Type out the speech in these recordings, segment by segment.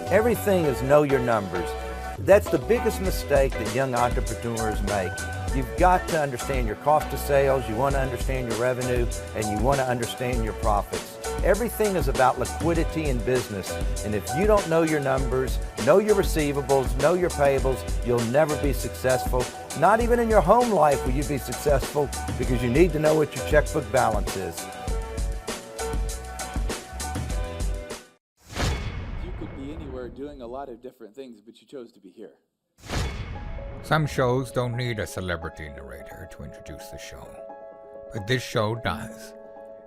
Everything is know your numbers. That's the biggest mistake that young entrepreneurs make. You've got to understand your cost of sales, you want to understand your revenue, and you want to understand your profits. Everything is about liquidity in business, and if you don't know your numbers, know your receivables, know your payables, you'll never be successful. Not even in your home life will you be successful, because you need to know what your checkbook balance is. You could be anywhere doing a lot of different things, but you chose to be here. Some shows don't need a celebrity narrator to introduce the show, but this show does.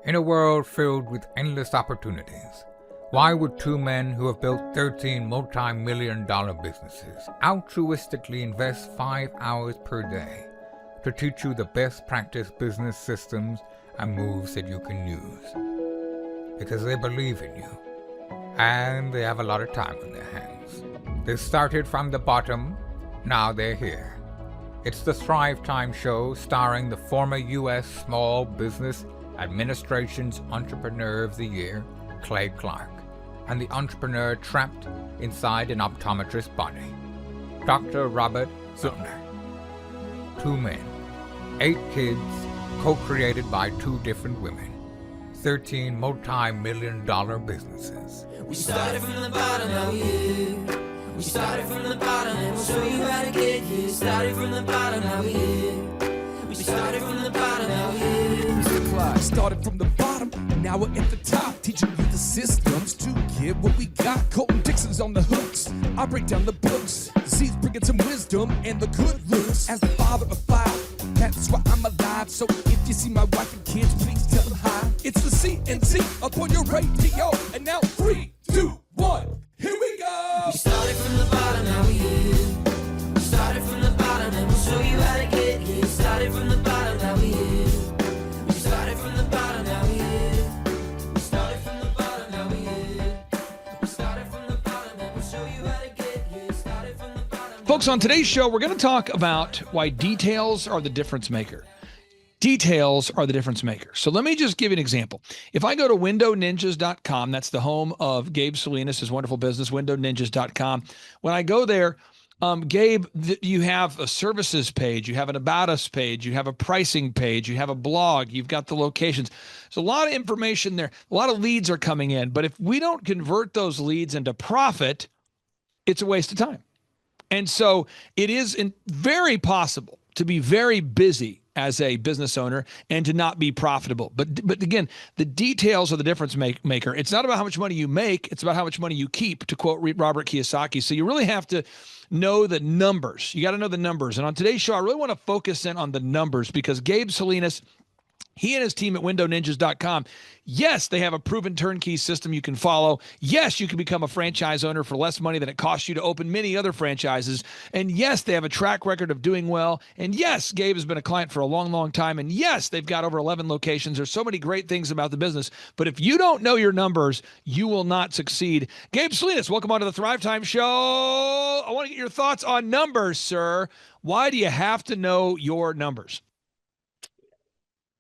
In a world filled with endless opportunities, why would two men who have built 13 multi-million-dollar businesses altruistically invest 5 hours per day to teach you the best practice business systems and moves that you can use? Because they believe in you, and they have a lot of time on their hands. They started from the bottom, now they're here. It's the Thrivetime show starring the former U.S. Small Business Administration's Entrepreneur of the Year, Clay Clark, and the entrepreneur trapped inside an optometrist's body, Dr. Robert Zillner. 2 men, 8 kids, co-created by 2 different women, 13 multi-million-dollar businesses. We started from the bottom, now we're here. We started from the bottom, and we'll show you how to get here. Started from the bottom, now we're here. We started from the bottom, now we're here. Mr. Clyde started from the bottom, and now we're at the top, teaching you the systems to get what we got. Colton Dixon's on the hooks, I break down the books. The seeds bringing some wisdom and the good looks. As the father of 5, that's why I'm alive. So if you see my wife and kids, please tell them hi. It's the CNC up on your radio, and now 3, 2, 1, here we go. We started from the bottom, now we're here. We started from the bottom, and we'll show you how to get here. Started from the bottom, now we're here. We started from the bottom, now we're here. We started from the bottom, now we're here. We started from the bottom, and we'll show you how to get here. Started from the bottom. Folks, on today's show, we're going to talk about why details are the difference maker. Details are the difference maker. So let me just give you an example. If I go to windowninjas.com, that's the home of Gabe Salinas' wonderful business, windowninjas.com. When I go there, Gabe, you have a services page, you have an about us page, you have a pricing page, you have a blog, you've got the locations. There's a lot of information there. A lot of leads are coming in, but if we don't convert those leads into profit, it's a waste of time. And so it is very possible to be very busy as a business owner and to not be profitable. But again, the details are the difference maker. It's not about how much money you make, it's about how much money you keep, to quote Robert Kiyosaki. So you really have to know the numbers. You got to know the numbers. And on today's show, I really want to focus in on the numbers, because Gabe Salinas, he and his team at windowninjas.com, yes, they have a proven turnkey system you can follow. Yes, you can become a franchise owner for less money than it costs you to open many other franchises. And yes, they have a track record of doing well. And yes, Gabe has been a client for a long, long time. And yes, they've got over 11 locations. There's so many great things about the business. But if you don't know your numbers, you will not succeed. Gabe Salinas, welcome on to the Thrivetime Show. I want to get your thoughts on numbers, sir. Why do you have to know your numbers?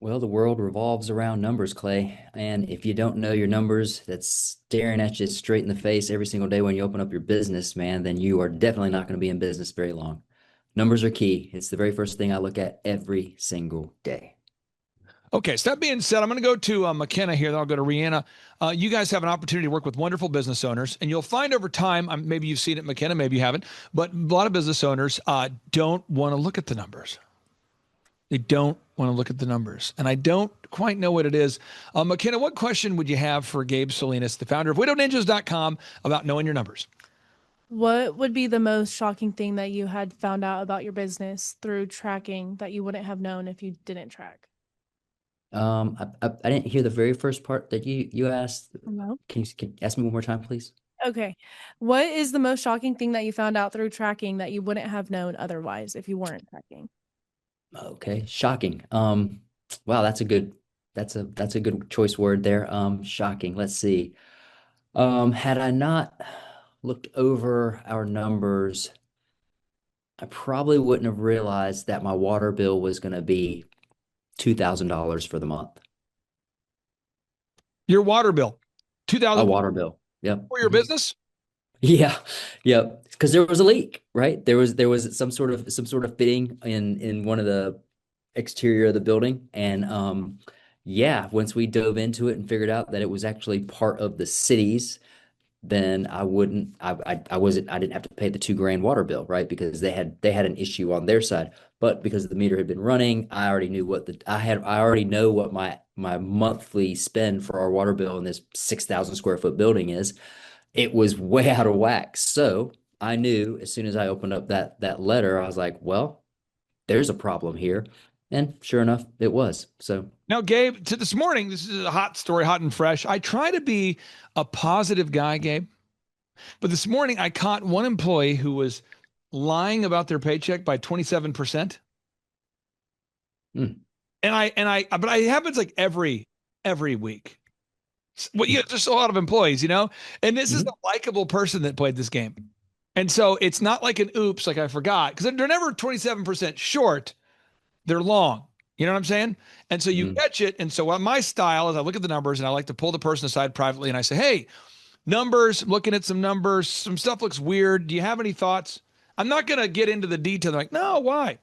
Well, the world revolves around numbers, Clay. And if you don't know your numbers, that's staring at you straight in the face every single day when you open up your business, man, then you are definitely not going to be in business very long. Numbers are key. It's the very first thing I look at every single day. Okay, so that being said, I'm going to go to McKenna here, then I'll go to Rihanna. You guys have an opportunity to work with wonderful business owners, and you'll find over time, maybe you've seen it, McKenna, maybe you haven't, but a lot of business owners don't want to look at the numbers. They don't want to look at the numbers. And I don't quite know what it is. McKenna, what question would you have for Gabe Salinas, the founder of windowninjas.com, about knowing your numbers? What would be the most shocking thing that you had found out about your business through tracking that you wouldn't have known if you didn't track? I didn't hear the very first part that you asked. No. Can you ask me one more time, please? Okay. What is the most shocking thing that you found out through tracking that you wouldn't have known otherwise if you weren't tracking? Okay, shocking. Wow, that's a good choice word there. Shocking. Let's see. Had I not looked over our numbers, I probably wouldn't have realized that my water bill was going to be $2,000 for the month. Your water bill, $2,000. A water bill. Yep. For your business? Yeah, yeah, because there was a leak, right? There was some sort of fitting in one of the exterior of the building, and yeah, once we dove into it and figured out that it was actually part of the city's, then I wouldn't I wasn't I didn't have to pay the 2 grand water bill, right? Because they had an issue on their side. But because the meter had been running, I already knew what the I already know what my monthly spend for our water bill in this 6,000 square foot building is. It was way out of whack. So I knew as soon as I opened up that letter, I was like, well, there's a problem here. And sure enough, it was. So Now, Gabe, to this morning, this is a hot story, hot and fresh. I try to be a positive guy, Gabe, but this morning I caught one employee who was lying about their paycheck by 27%. Hmm. But it happens like every week. Well, yeah, just a lot of employees, and this is Mhm. a likable person that played this game. And so it's not like an oops, like I forgot, because they're never 27% short. They're long. You know what I'm saying? And so you Mhm. catch it. And so what my style is I look at the numbers and I like to pull the person aside privately and I say, hey, numbers, looking at some numbers, some stuff looks weird. Do you have any thoughts? I'm not going to get into the detail. They're like, no, why?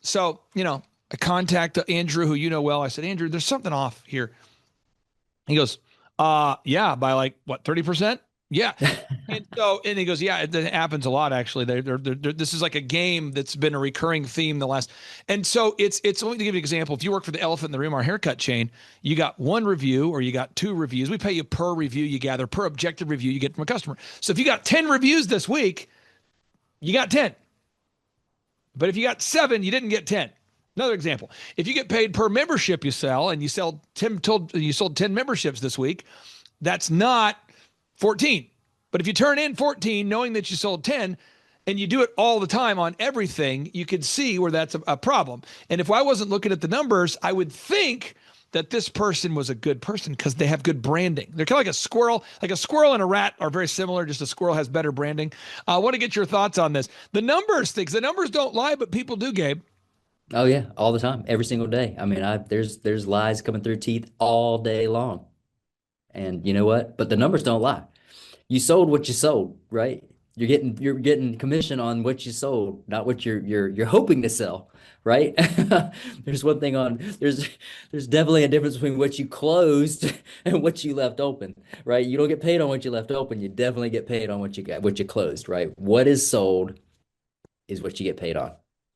So, I contact Andrew, who you know well. I said, Andrew, there's something off here. He goes, yeah, by like what, 30%? Yeah. And he goes, yeah, it happens a lot actually. This is like a game that's been a recurring theme the last. And so it's only to give you an example. If you work for the Elephant in the Room, our haircut chain, you got one review or you got 2 reviews. We pay you per review you gather, per objective review you get from a customer. So if you got 10 reviews this week, you got 10. But if you got 7, you didn't get 10. Another example: if you get paid per membership you sell, and you sold 10 memberships this week, that's not 14. But if you turn in 14 knowing that you sold 10 and you do it all the time on everything, you can see where that's a problem. And if I wasn't looking at the numbers, I would think that this person was a good person because they have good branding. They're kind of like a squirrel. Like a squirrel and a rat are very similar, just a squirrel has better branding. I want to get your thoughts on this. The numbers things, the numbers don't lie, but people do, Gabe. Oh yeah, all the time, every single day. I mean, there's lies coming through teeth all day long. And you know what? But the numbers don't lie. You sold what you sold, right? You're getting commission on what you sold, not what you're hoping to sell, right? There's one thing on there's definitely a difference between what you closed and what you left open, right? You don't get paid on what you left open. You definitely get paid on what you closed, right? What is sold is what you get paid on.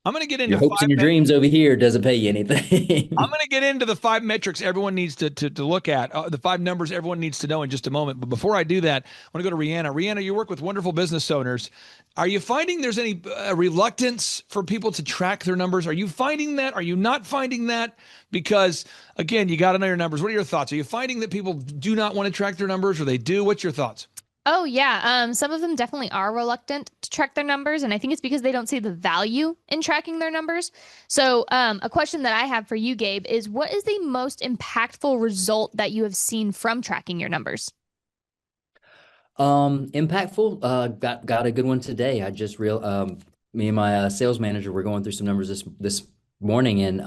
I'm going to get Your into hopes and your dreams over here doesn't pay you I'm anything. going to get into the 5 metrics everyone needs to look at, the 5 numbers everyone needs to know in just a moment. But before I do that, I want to go to Rihanna. Rihanna, you work with wonderful business owners. Are you finding there's any reluctance for people to track their numbers? Are you finding that? Are you not finding that? Because again, you got to know your numbers. What are your thoughts? Are you finding that people do not want to track their numbers, or they do? What's your thoughts? Oh, yeah. Some of them definitely are reluctant to track their numbers, and I think it's because they don't see the value in tracking their numbers. So, a question that I have for you, Gabe, is what is the most impactful result that you have seen from tracking your numbers? Impactful. Got a good one today. I just real Me and my sales manager were going through some numbers this morning, and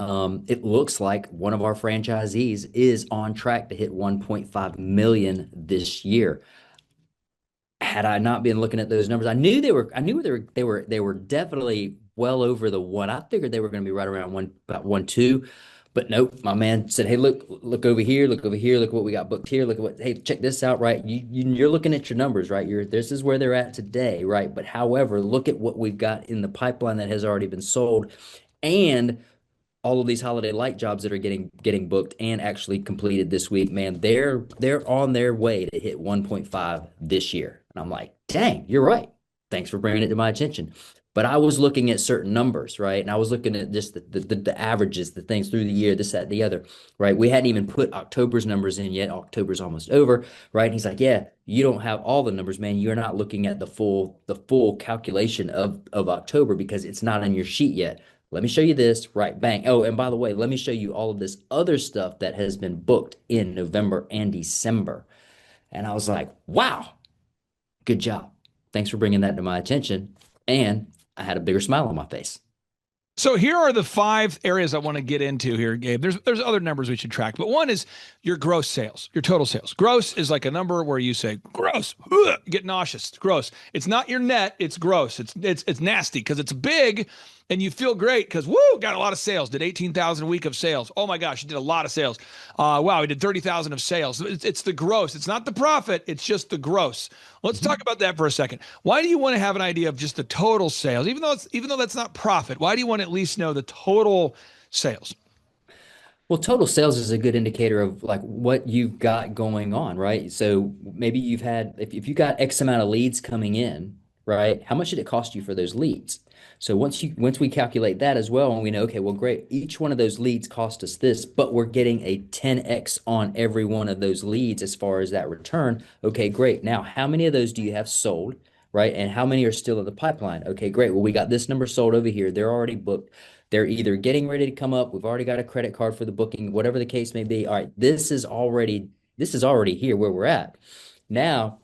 it looks like one of our franchisees is on track to hit 1.5 million this year. Had I not been looking at those numbers, I knew they were definitely well over the one. I figured they were going to be right around about 1.2. But nope, my man said, "Hey, look over here, look over here, look what we got booked here. Look at what, hey, check this out, right? You're looking at your numbers, right? This is where they're at today, right? But however, look at what we've got in the pipeline that has already been sold, and all of these holiday light jobs that are getting booked and actually completed this week, man, they're on their way to hit 1.5 this year." And I'm like, dang, you're right. Thanks for bringing it to my attention. But I was looking at certain numbers, right? And I was looking at just the averages, the things through the year, this, that, the other, right? We hadn't even put October's numbers in yet. October's almost over, right? And he's like, yeah, you don't have all the numbers, man. You're not looking at the full calculation of October because it's not on your sheet yet. Let me show you this, right? Bang. Oh, and by the way, let me show you all of this other stuff that has been booked in November and December. And I was like, wow, good job. Thanks for bringing that to my attention. And I had a bigger smile on my face. So here are the 5 areas I want to get into here, Gabe. There's other numbers we should track, but one is your gross sales, your total sales. Gross is like a number where you say gross. gross. Ugh, get nauseous. It's gross. It's not your net. It's gross. It's nasty because it's big, and you feel great because woo, got a lot of sales. Did 18,000 a week of sales. Oh my gosh, you did a lot of sales. Wow, we did 30,000 of sales. It's the gross. It's not the profit. It's just the gross. Let's talk about that for a second. Why do you want to have an idea of just the total sales, even though that's not profit? Why do you want to at least know the total sales? Well, total sales is a good indicator of like what you've got going on, right? So maybe you've had, if you got X amount of leads coming in, right? How much did it cost you for those leads? So once we calculate that as well, and we know, okay, well, great, each one of those leads cost us this, but we're getting a 10x on every one of those leads as far as that return. Okay, great. Now, how many of those do you have sold, right? And how many are still in the pipeline? Okay, great. Well, we got this number sold over here. They're already booked. They're either getting ready to come up. We've already got a credit card for the booking, whatever the case may be. All right, this is already here where we're at. Now,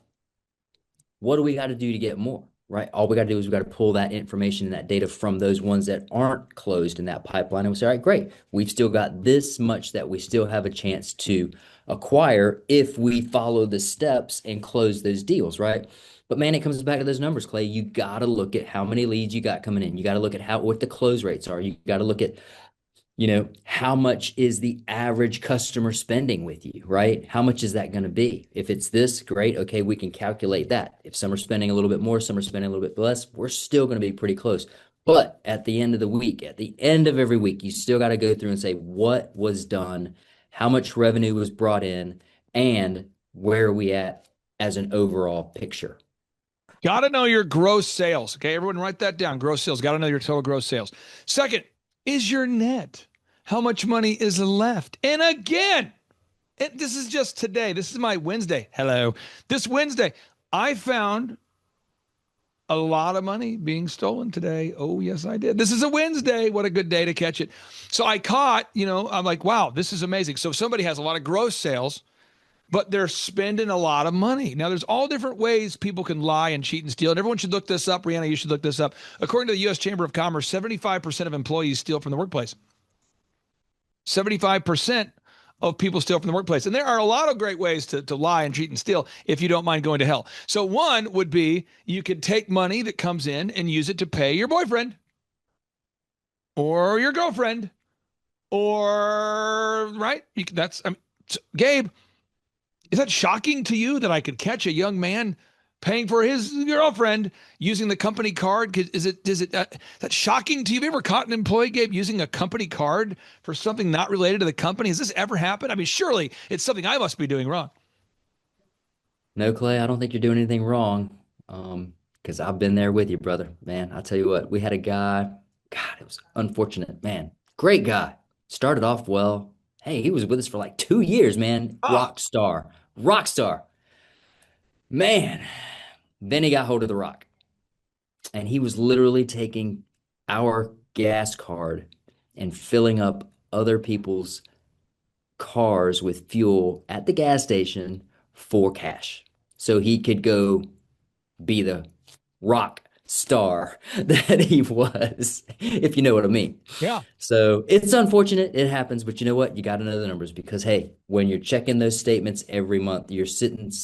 what do we got to do to get more? Right? All we got to do is we got to pull that information and that data from those ones that aren't closed in that pipeline. And we say, all right, great. We've still got this much that we still have a chance to acquire if we follow the steps and close those deals, right? But man, it comes back to those numbers, Clay. You got to look at how many leads you got coming in. You got to look at what the close rates are. You got to look at, how much is the average customer spending with you, right? How much is that going to be? If it's this, great. Okay, we can calculate that. If some are spending a little bit more, some are spending a little bit less, we're still going to be pretty close. But at the end of the week, at the end of every week, you still got to go through and say what was done, how much revenue was brought in, and where are we at as an overall picture. Got to know your gross sales. Okay, everyone write that down. Gross sales. Got to know your total gross sales. Second, is your net. How much money is left? And again, this is just today. This is my Wednesday. Hello. This Wednesday, I found a lot of money being stolen today. Oh, yes, I did. This is a Wednesday. What a good day to catch it. So I caught, I'm like, wow, this is amazing. So somebody has a lot of gross sales, but they're spending a lot of money. Now, there's all different ways people can lie and cheat and steal. And everyone should look this up. Brianna, you should look this up. According to the U.S. Chamber of Commerce, 75% of employees steal from the workplace. 75% of people steal from the workplace. And there are a lot of great ways to lie and cheat and steal if you don't mind going to hell. So one would be you could take money that comes in and use it to pay your boyfriend or your girlfriend or, right? Gabe, is that shocking to you that I could catch a young man paying for his girlfriend using the company card? Is that shocking to you? Have you ever caught an employee, Gabe, using a company card for something not related to the company? Has this ever happened? I mean, surely it's something I must be doing wrong. No, Clay, I don't think you're doing anything wrong. Because I've been there with you, brother. Man, I'll tell you what, we had a guy, God, it was unfortunate, man. Great guy. Started off well. Hey, he was with us for like 2 years, man. Rock star. Rock star. Man. Then he got hold of the rock. And he was literally taking our gas card and filling up other people's cars with fuel at the gas station for cash. So he could go be the rock star that he was, if you know what I mean. Yeah. So it's unfortunate. It happens, but you know what? You got to know the numbers because, hey, when you're checking those statements every month, you're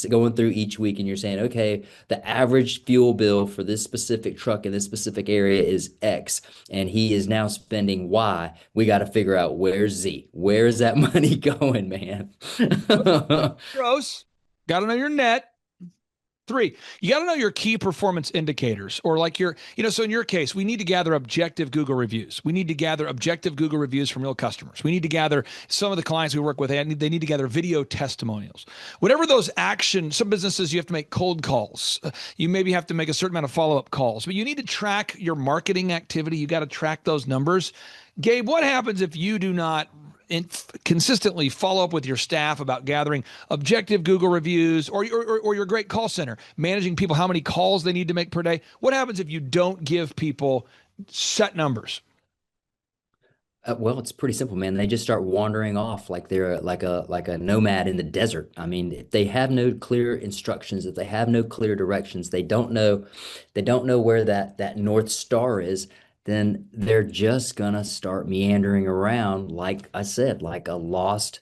going through each week and you're saying, okay, the average fuel bill for this specific truck in this specific area is X, and he is now spending Y. We got to figure out where's Z. Where is that money going, man? Gross. Got to know your net. 3, you got to know your key performance indicators or like so in your case, we need to gather objective Google reviews. We need to gather objective Google reviews from real customers. We need to gather some of the clients we work with. They need to gather video testimonials. Whatever those some businesses, you have to make cold calls. You maybe have to make a certain amount of follow-up calls, but you need to track your marketing activity. You got to track those numbers. Gabe, what happens if you do not consistently follow up with your staff about gathering objective Google reviews or your great call center, managing people, how many calls they need to make per day? What happens if you don't give people set numbers? Well, it's pretty simple, man. They just start wandering off like they're like a nomad in the desert. I mean, if they have no clear instructions, if they have no clear directions, they don't know where that North Star is, then they're just gonna start meandering around, like I said, like a lost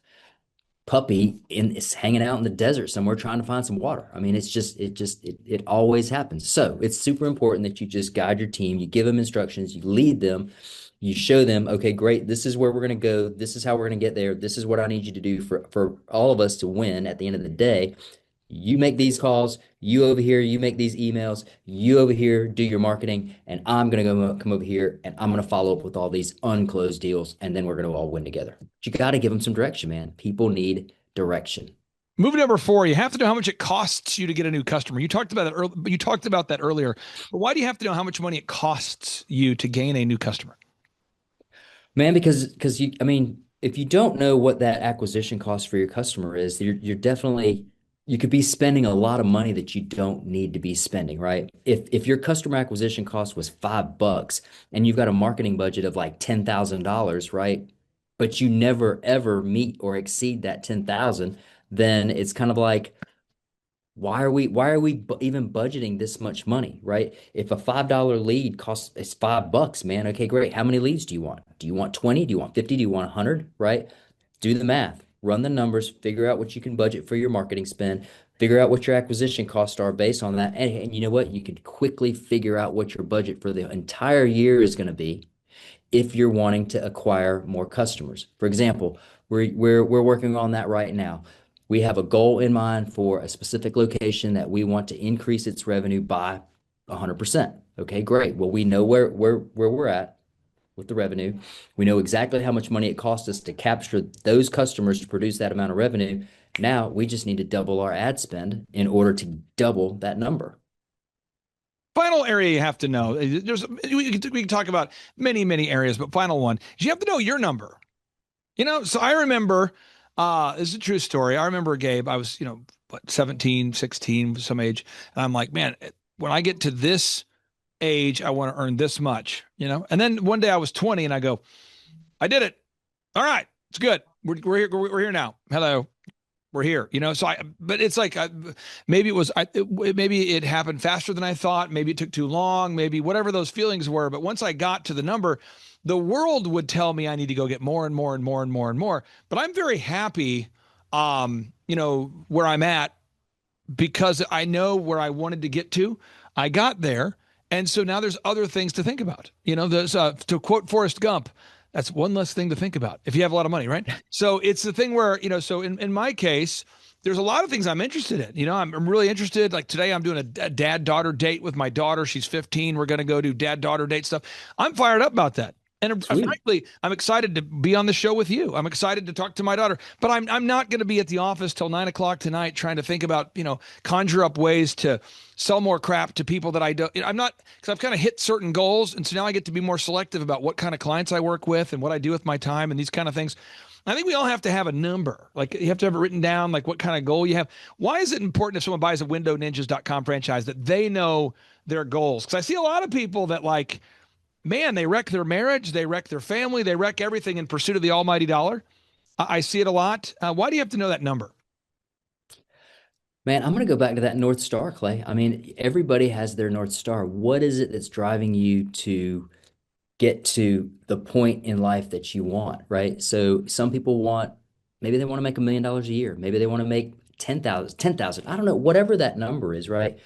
puppy is hanging out in the desert somewhere trying to find some water. I mean, it always happens. So it's super important that you just guide your team, you give them instructions, you lead them, you show them, okay, great, this is where we're going to go, this is how we're going to get there, this is what I need you to do for all of us to win at the end of the day. You make these calls, you over here, you make these emails, you over here do your marketing, and I'm going to go come over here and I'm going to follow up with all these unclosed deals, and then we're going to all win together. But you got to give them some direction, man. People need direction. Move number 4, you have to know how much it costs you to get a new customer. You talked about that earlier. But why do you have to know how much money it costs you to gain a new customer? Man, because I mean, if you don't know what that acquisition cost for your customer is, you're definitely, you could be spending a lot of money that you don't need to be spending, right? If your customer acquisition cost was $5 and you've got a marketing budget of like $10,000, right? But you never ever meet or exceed that 10,000, then it's kind of like, why are we even budgeting this much money, right? If a $5 lead costs is $5, man, okay, great. How many leads do you want? Do you want 20? Do you want 50? Do you want 100? Right? Do the math, run the numbers, figure out what you can budget for your marketing spend, figure out what your acquisition costs are based on that. And you know what? You could quickly figure out what your budget for the entire year is going to be if you're wanting to acquire more customers. For example, we're working on that right now. We have a goal in mind for a specific location that we want to increase its revenue by 100%. Okay, great. Well, we know where we're at with the revenue. We know exactly how much money it costs us to capture those customers to produce that amount of revenue. Now we just need to double our ad spend in order to double that number. Final area you have to know. We can talk about many areas, but final one is you have to know your number. So I remember, this is a true story. I remember, Gabe, I was, 17, 16, some age. And I'm like, man, when I get to this age, I want to earn this much, And then one day I was 20 and I go, I did it. All right, it's good. We're here now. Hello. We're here, but it's like, maybe maybe it happened faster than I thought. Maybe it took too long, maybe whatever those feelings were. But once I got to the number, the world would tell me I need to go get more and more and more and more and more. But I'm very happy, where I'm at, because I know where I wanted to get to. I got there. And so now there's other things to think about. There's, to quote Forrest Gump, that's one less thing to think about if you have a lot of money, right? So it's the thing where, so in my case, there's a lot of things I'm interested in. I'm really interested. Like today, I'm doing a dad-daughter date with my daughter. She's 15. We're going to go do dad-daughter date stuff. I'm fired up about that. And frankly, I'm excited to be on the show with you. I'm excited to talk to my daughter, but I'm not going to be at the office till 9 o'clock tonight trying to think about, conjure up ways to sell more crap to people that I don't. I'm not, because I've kind of hit certain goals. And so now I get to be more selective about what kind of clients I work with and what I do with my time and these kind of things. I think we all have to have a number. Like you have to have it written down, like what kind of goal you have. Why is it important if someone buys a windowninjas.com franchise that they know their goals? Because I see a lot of people that man, they wreck their marriage, they wreck their family, they wreck everything in pursuit of the almighty dollar. I see it a lot. Why do you have to know that number? Man, I'm going to go back to that North Star, Clay. I mean, everybody has their North Star. What is it that's driving you to get to the point in life that you want, right? So some people maybe they want to make $1 million a year. Maybe they want to make 10,000. I don't know, whatever that number is, right?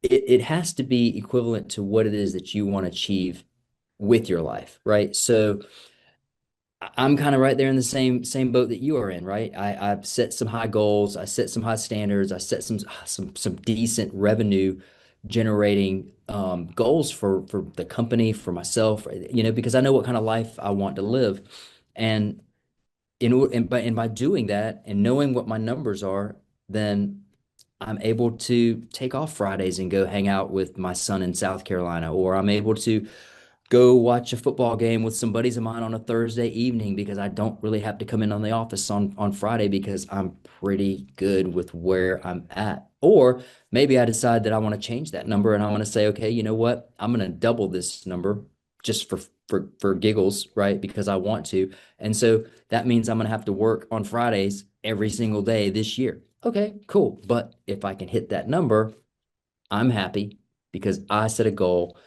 It has to be equivalent to what it is that you want to achieve with your life, right? So I'm kind of right there in the same boat that you are in, right? I've set some high goals, I set some high standards, I set some decent revenue generating goals for the company, for myself, because I know what kind of life I want to live, and by doing that and knowing what my numbers are, then I'm able to take off Fridays and go hang out with my son in South Carolina, or I'm able to go watch a football game with some buddies of mine on a Thursday evening because I don't really have to come in on the office on Friday because I'm pretty good with where I'm at. Or maybe I decide that I want to change that number and I want to say, okay, you know what? I'm going to double this number just for giggles, right? Because I want to. And so that means I'm going to have to work on Fridays every single day this year. Okay, cool. But if I can hit that number, I'm happy because I set a goal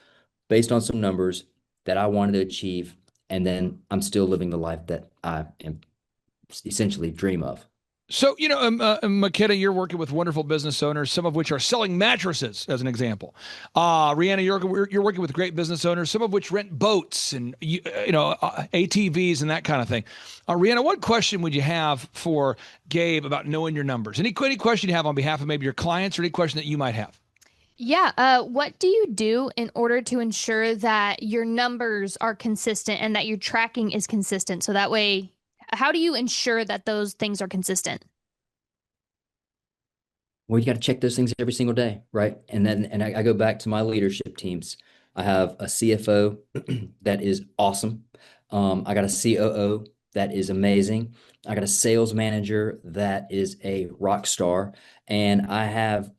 based on some numbers that I wanted to achieve, and then I'm still living the life that I am essentially dream of. So, McKenna, you're working with wonderful business owners, some of which are selling mattresses, as an example. Rihanna, you're working with great business owners, some of which rent boats and ATVs and that kind of thing. Rihanna, what question would you have for Gabe about knowing your numbers? Any question you have on behalf of maybe your clients, or any question that you might have? Yeah. What do you do in order to ensure that your numbers are consistent and that your tracking is consistent? So that way, how do you ensure that those things are consistent? Well, you got to check those things every single day, right? And I go back to my leadership teams. I have a CFO that is awesome. I got a COO that is amazing. I got a sales manager that is a rock star, and I have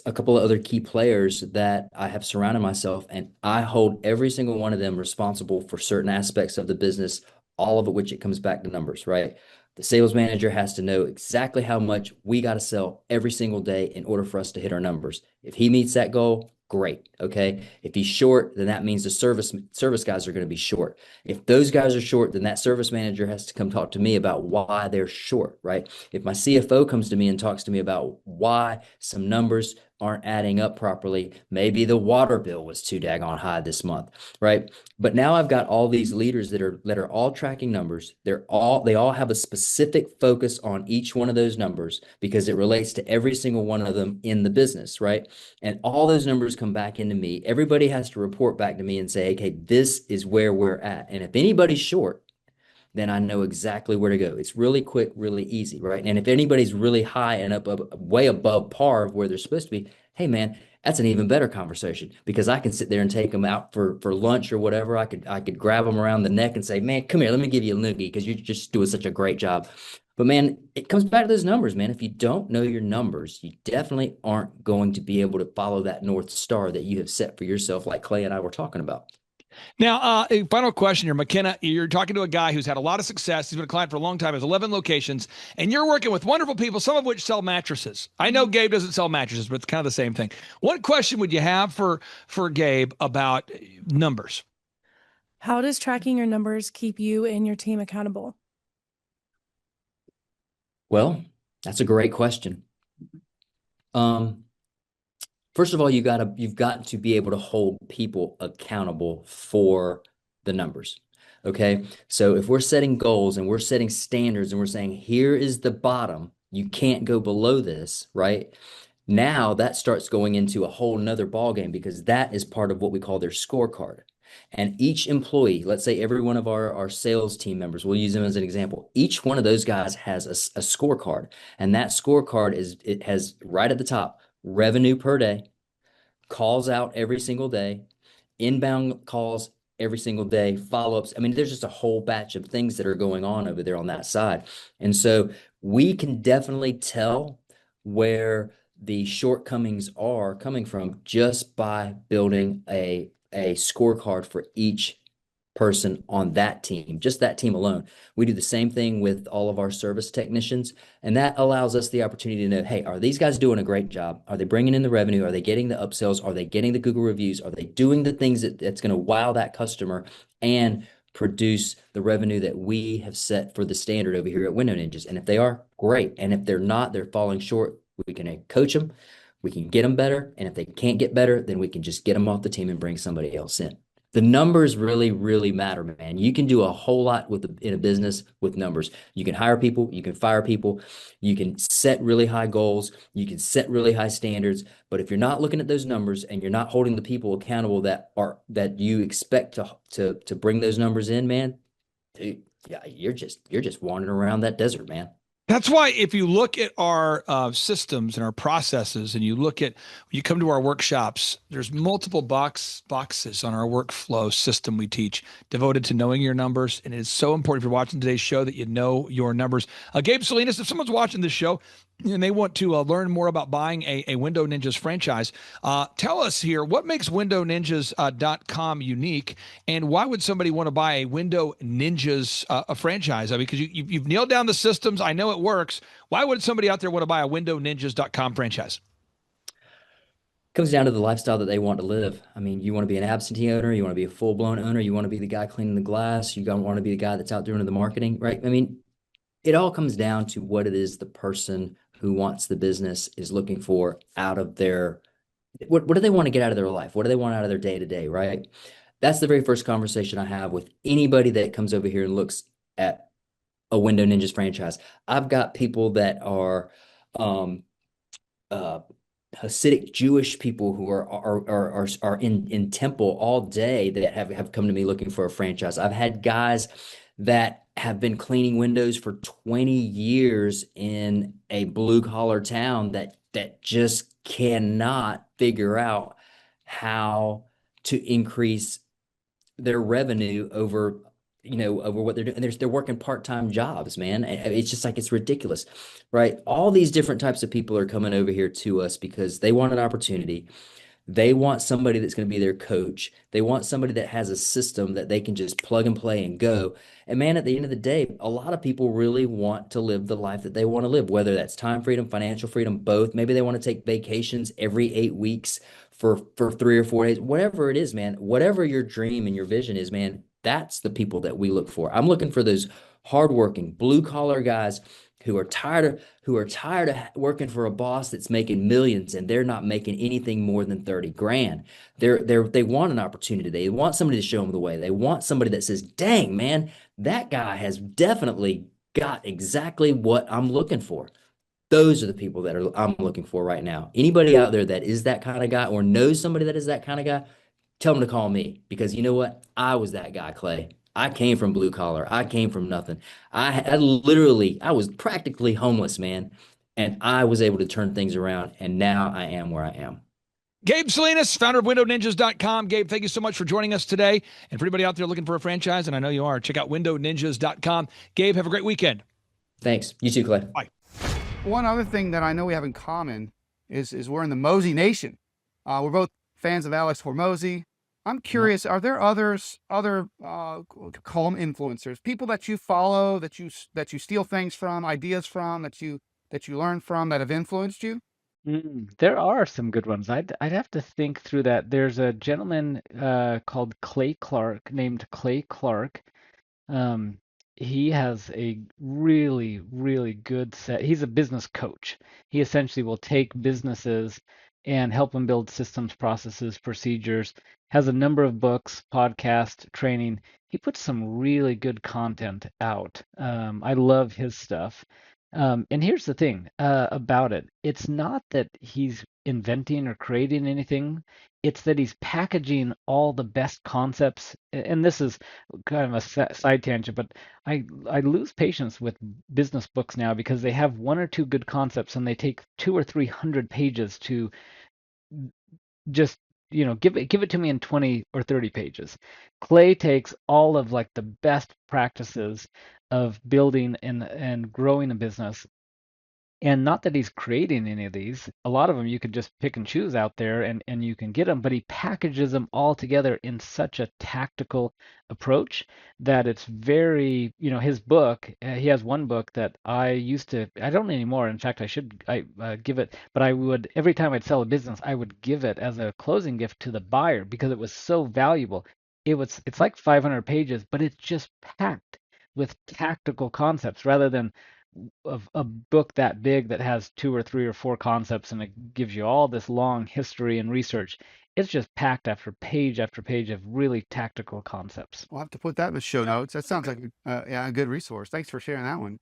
a couple of other key players that I have surrounded myself, and I hold every single one of them responsible for certain aspects of the business, all of it which it comes back to numbers, right? The sales manager has to know exactly how much we got to sell every single day in order for us to hit our numbers. If he meets that goal, great. Okay. If he's short, then that means the service guys are going to be short. If those guys are short, then that service manager has to come talk to me about why they're short, right? If my CFO comes to me and talks to me about why some numbers aren't adding up properly, maybe the water bill was too daggone high this month, right? But now I've got all these leaders that are all tracking numbers. They all have a specific focus on each one of those numbers because it relates to every single one of them in the business, right? And all those numbers come back into me. Everybody has to report back to me and say, okay, this is where we're at. And if anybody's short, then I know exactly where to go. It's really quick, really easy, right? And if anybody's really high and up way above par of where they're supposed to be, hey man, that's an even better conversation because I can sit there and take them out for lunch or whatever. I could grab them around the neck and say, man, come here, let me give you a noogie because you're just doing such a great job. But man, it comes back to those numbers, man. If you don't know your numbers, you definitely aren't going to be able to follow that North Star that you have set for yourself, like Clay and I were talking about. Now, a final question here, McKenna. You're talking to a guy who's had a lot of success. He's been a client for a long time, has 11 locations, and you're working with wonderful people, some of which sell mattresses. I know Gabe doesn't sell mattresses, but it's kind of the same thing. What question would you have for Gabe about numbers? How does tracking your numbers keep you and your team accountable? Well, that's a great question. First of all, you've got to be able to hold people accountable for the numbers. Okay. So if we're setting goals and we're setting standards and we're saying, here is the bottom, you can't go below this, right? Now that starts going into a whole nother ballgame because that is part of what we call their scorecard. And each employee, let's say every one of our sales team members, we'll use them as an example. Each one of those guys has a scorecard. And that scorecard it has right at the top revenue per day, calls out every single day, inbound calls every single day, follow-ups. I mean, there's just a whole batch of things that are going on over there on that side. And so we can definitely tell where the shortcomings are coming from just by building a scorecard for each person on that team, just that team alone. We do the same thing with all of our service technicians, and that allows us the opportunity to know, hey, are these guys doing a great job? Are they bringing in the revenue? Are they getting the upsells? Are they getting the Google reviews? Are they doing the things that's going to wow that customer and produce the revenue that we have set for the standard over here at Window Ninjas? And if they are, great. And if they're not, they're falling short, we can coach them, we can get them better. And if they can't get better, then we can just get them off the team and bring somebody else in. The numbers really, really matter, man. You can do a whole lot in a business with numbers. You can hire people, you can fire people, you can set really high goals, you can set really high standards. But if you're not looking at those numbers and you're not holding the people accountable that you expect to bring those numbers in, man, dude, yeah, you're just wandering around that desert, man. That's why if you look at our systems and our processes and you come to our workshops, there's multiple boxes on our workflow system we teach devoted to knowing your numbers. And it's so important if you're watching today's show that you know your numbers. Gabe Salinas, if someone's watching this show and they want to learn more about buying a Window Ninjas franchise, tell us here, what makes WindowNinjas.com unique, and why would somebody want to buy a Window Ninjas a franchise? I mean, because you've nailed down the systems. I know it works. Why would somebody out there want to buy a WindowNinjas.com franchise? Comes down to the lifestyle that they want to live. I mean, you want to be an absentee owner, you want to be a full-blown owner, you want to be the guy cleaning the glass, you don't want to be the guy that's out doing the marketing, right? I mean, it all comes down to what it is the person who wants the business is looking for out of their what do they want to get out of their life? What do they want out of their day to day, right? That's the very first conversation I have with anybody that comes over here and looks at a Window Ninjas franchise. I've got people that are um, uh, Hasidic Jewish people who are in temple all day that have come to me looking for a franchise. I've had guys that have been cleaning windows for 20 years in a blue collar town that just cannot figure out how to increase their revenue over over what they're doing. And they're working part-time jobs, man. It's just like it's ridiculous, right? All these different types of people are coming over here to us because they want an opportunity. They want somebody that's going to be their coach. They want somebody that has a system that they can just plug and play and go. And man, at the end of the day, a lot of people really want to live the life that they want to live, whether that's time freedom, financial freedom, both. Maybe they want to take vacations every 8 weeks for 3 or 4 days, whatever it is, man. Whatever your dream and your vision is, man, that's the people that we look for. I'm looking for those hardworking blue collar guys who are tired of working for a boss that's making millions and they're not making anything more than 30 grand. They want an opportunity. They want somebody to show them the way. They want somebody that says, "Dang, man, that guy has definitely got exactly what I'm looking for." Those are the people that I'm looking for right now. Anybody out there that is that kind of guy or knows somebody that is that kind of guy, tell them to call me because you know what? I was that guy, Clay. I came from blue collar. I came from nothing. I was practically homeless, man. And I was able to turn things around. And now I am where I am. Gabe Salinas, founder of WindowNinjas.com. Gabe, thank you so much for joining us today. And for anybody out there looking for a franchise, and I know you are, check out WindowNinjas.com. Gabe, have a great weekend. Thanks. You too, Clay. Bye. One other thing that I know we have in common is we're in the Mosey Nation. We're both fans of Alex Hormozy. I'm curious, are there other call them influencers, people that you follow, that you steal things from, ideas from, that you learn from, that have influenced you? There are some good ones. I'd have to think through that. There's a gentleman called Clay Clark, named Clay Clark. Um, he has a really, really good set. He's a business coach. He essentially will take businesses and help them build systems, processes, procedures. Has a number of books, podcast, training. He puts some really good content out. I love his stuff. And here's the thing about it. It's not that he's inventing or creating anything. It's that he's packaging all the best concepts. And this is kind of a side tangent, but I lose patience with business books now because they have one or two good concepts and they take 200 or 300 pages to just give it to me in 20 or 30 pages. Clay takes all of like the best practices of building and growing a business. And not that he's creating any of these. A lot of them you could just pick and choose out there and you can get them, but he packages them all together in such a tactical approach that it's very, his book, he has one book that I don't anymore. In fact, I give it, but I would, every time I'd sell a business, I would give it as a closing gift to the buyer because it was so valuable. It's like 500 pages, but it's just packed with tactical concepts rather than of a book that big that has 2 or 3 or 4 concepts and it gives you all this long history and research. It's just packed after page of really tactical concepts. We'll have to put that in the show notes. That sounds like a good resource. Thanks for sharing that one.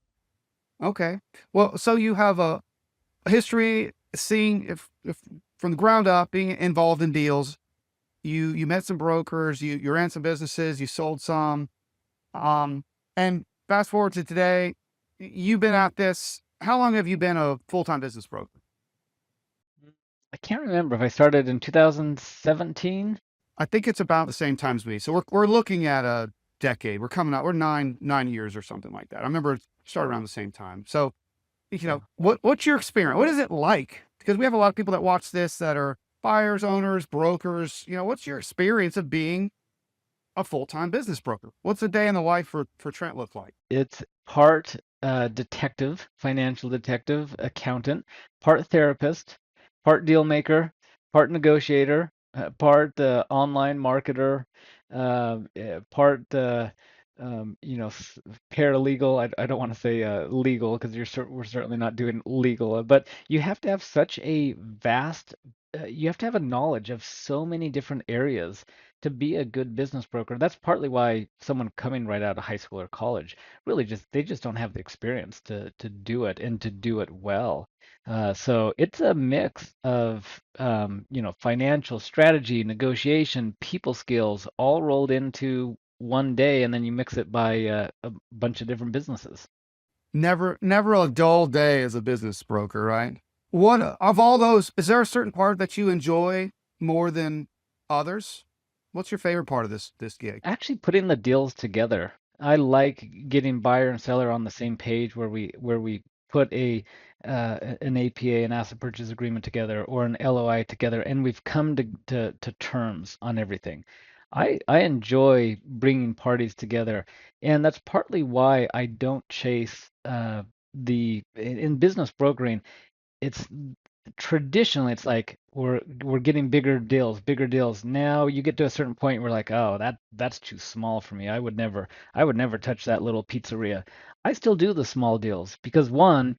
Okay. Well, so you have a history seeing if from the ground up, being involved in deals. You met some brokers, you ran some businesses, you sold some. And fast forward to today, you've been at this. How long have you been a full-time business broker? I can't remember if I started in 2017. I think it's about the same time as me. So we're looking at a decade. We're coming out. We're nine years or something like that. I remember it started around the same time. So, what's your experience? What is it like? Because we have a lot of people that watch this that are buyers, owners, brokers. What's your experience of being a full-time business broker? What's a day in the life for Trent look like? It's part detective, financial detective, accountant, part therapist, part deal maker, part negotiator, part online marketer, part paralegal. I don't want to say legal because we're certainly not doing legal, but you have to have such a vast, you have to have a knowledge of so many different areas to be a good business broker. That's partly why someone coming right out of high school or college really they just don't have the experience to do it and to do it well. So it's a mix of financial strategy, negotiation, people skills, all rolled into one day, and then you mix it by a bunch of different businesses. Never a dull day as a business broker, right? What of all those, is there a certain part that you enjoy more than others? What's your favorite part of this gig? Actually, putting the deals together. I like getting buyer and seller on the same page where we put an APA, an asset purchase agreement together, or an LOI together, and we've come to terms on everything. I enjoy bringing parties together, and that's partly why I don't chase in business brokering. It's traditionally it's like we're getting bigger deals. Now you get to a certain point where like, oh, that's too small for me. I would never touch that little pizzeria. I still do the small deals because one,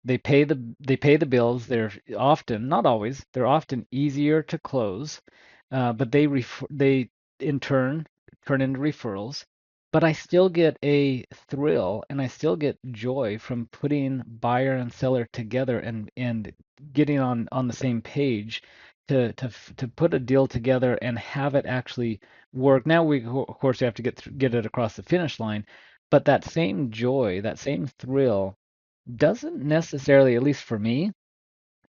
they pay the bills. They're often, not always, they're often easier to close, but they in turn into referrals. But I still get a thrill and I still get joy from putting buyer and seller together and getting on the same page to put a deal together and have it actually work. Now of course we have to get it across the finish line, but that same joy, that same thrill doesn't necessarily, at least for me,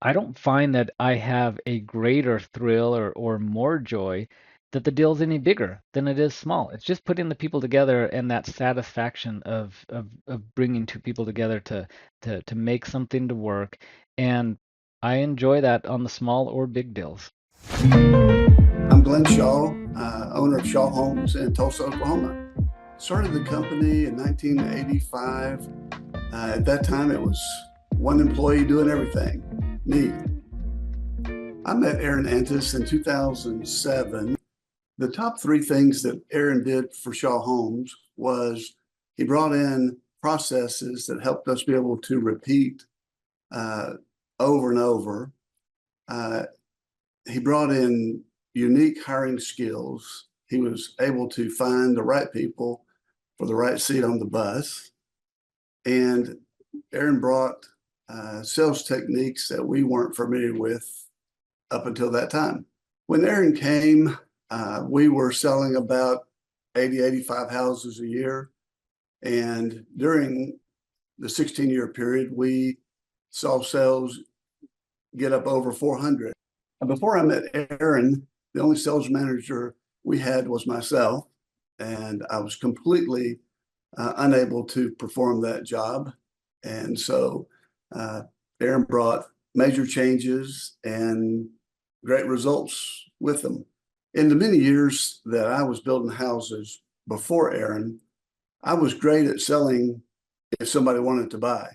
I don't find that I have a greater thrill or more joy that the deal's any bigger than it is small. It's just putting the people together and that satisfaction of bringing two people together to make something to work. And I enjoy that on the small or big deals. I'm Glenn Shaw, owner of Shaw Homes in Tulsa, Oklahoma. Started the company in 1985. At that time, it was one employee doing everything, me. I met Aaron Antis in 2007. The top three things that Aaron did for Shaw Homes was he brought in processes that helped us be able to repeat over and over. He brought in unique hiring skills. He was able to find the right people for the right seat on the bus. And Aaron brought sales techniques that we weren't familiar with up until that time. When Aaron came, we were selling about 80, 85 houses a year. And during the 16-year period, we saw sales get up over 400. Before I met Aaron, the only sales manager we had was myself, and I was completely unable to perform that job. And so Aaron brought major changes and great results with them. In the many years that I was building houses before Aaron, I was great at selling if somebody wanted to buy.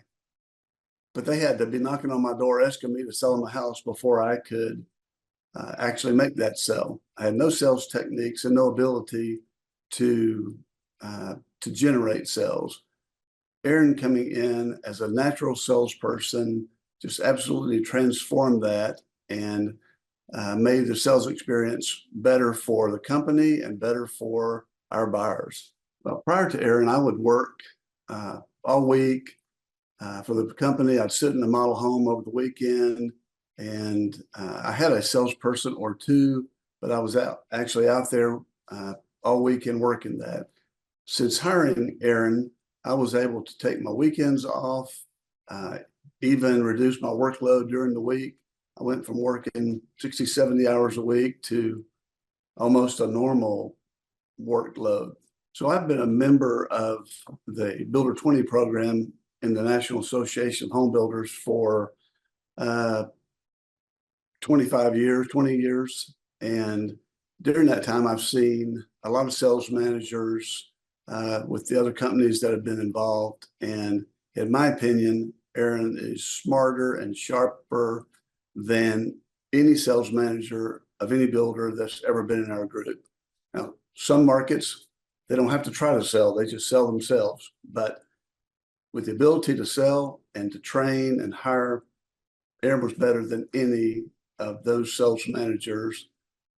But they had to be knocking on my door asking me to sell them a house before I could actually make that sell. I had no sales techniques and no ability to generate sales. Aaron coming in as a natural salesperson just absolutely transformed that and made the sales experience better for the company and better for our buyers. Well, prior to Aaron, I would work all week for the company. I'd sit in the model home over the weekend, and I had a salesperson or two, but I was actually out there all weekend working that. Since hiring Aaron, I was able to take my weekends off, even reduce my workload during the week. I went from working 60, 70 hours a week to almost a normal workload. So I've been a member of the Builder 20 program in the National Association of Home Builders for 25 years, 20 years. And during that time, I've seen a lot of sales managers with the other companies that have been involved. And in my opinion, Aaron is smarter and sharper than any sales manager of any builder that's ever been in our group. Now, some markets They don't have to try to sell, they just sell themselves. But with the ability to sell and to train and hire, Aaron was better than any of those sales managers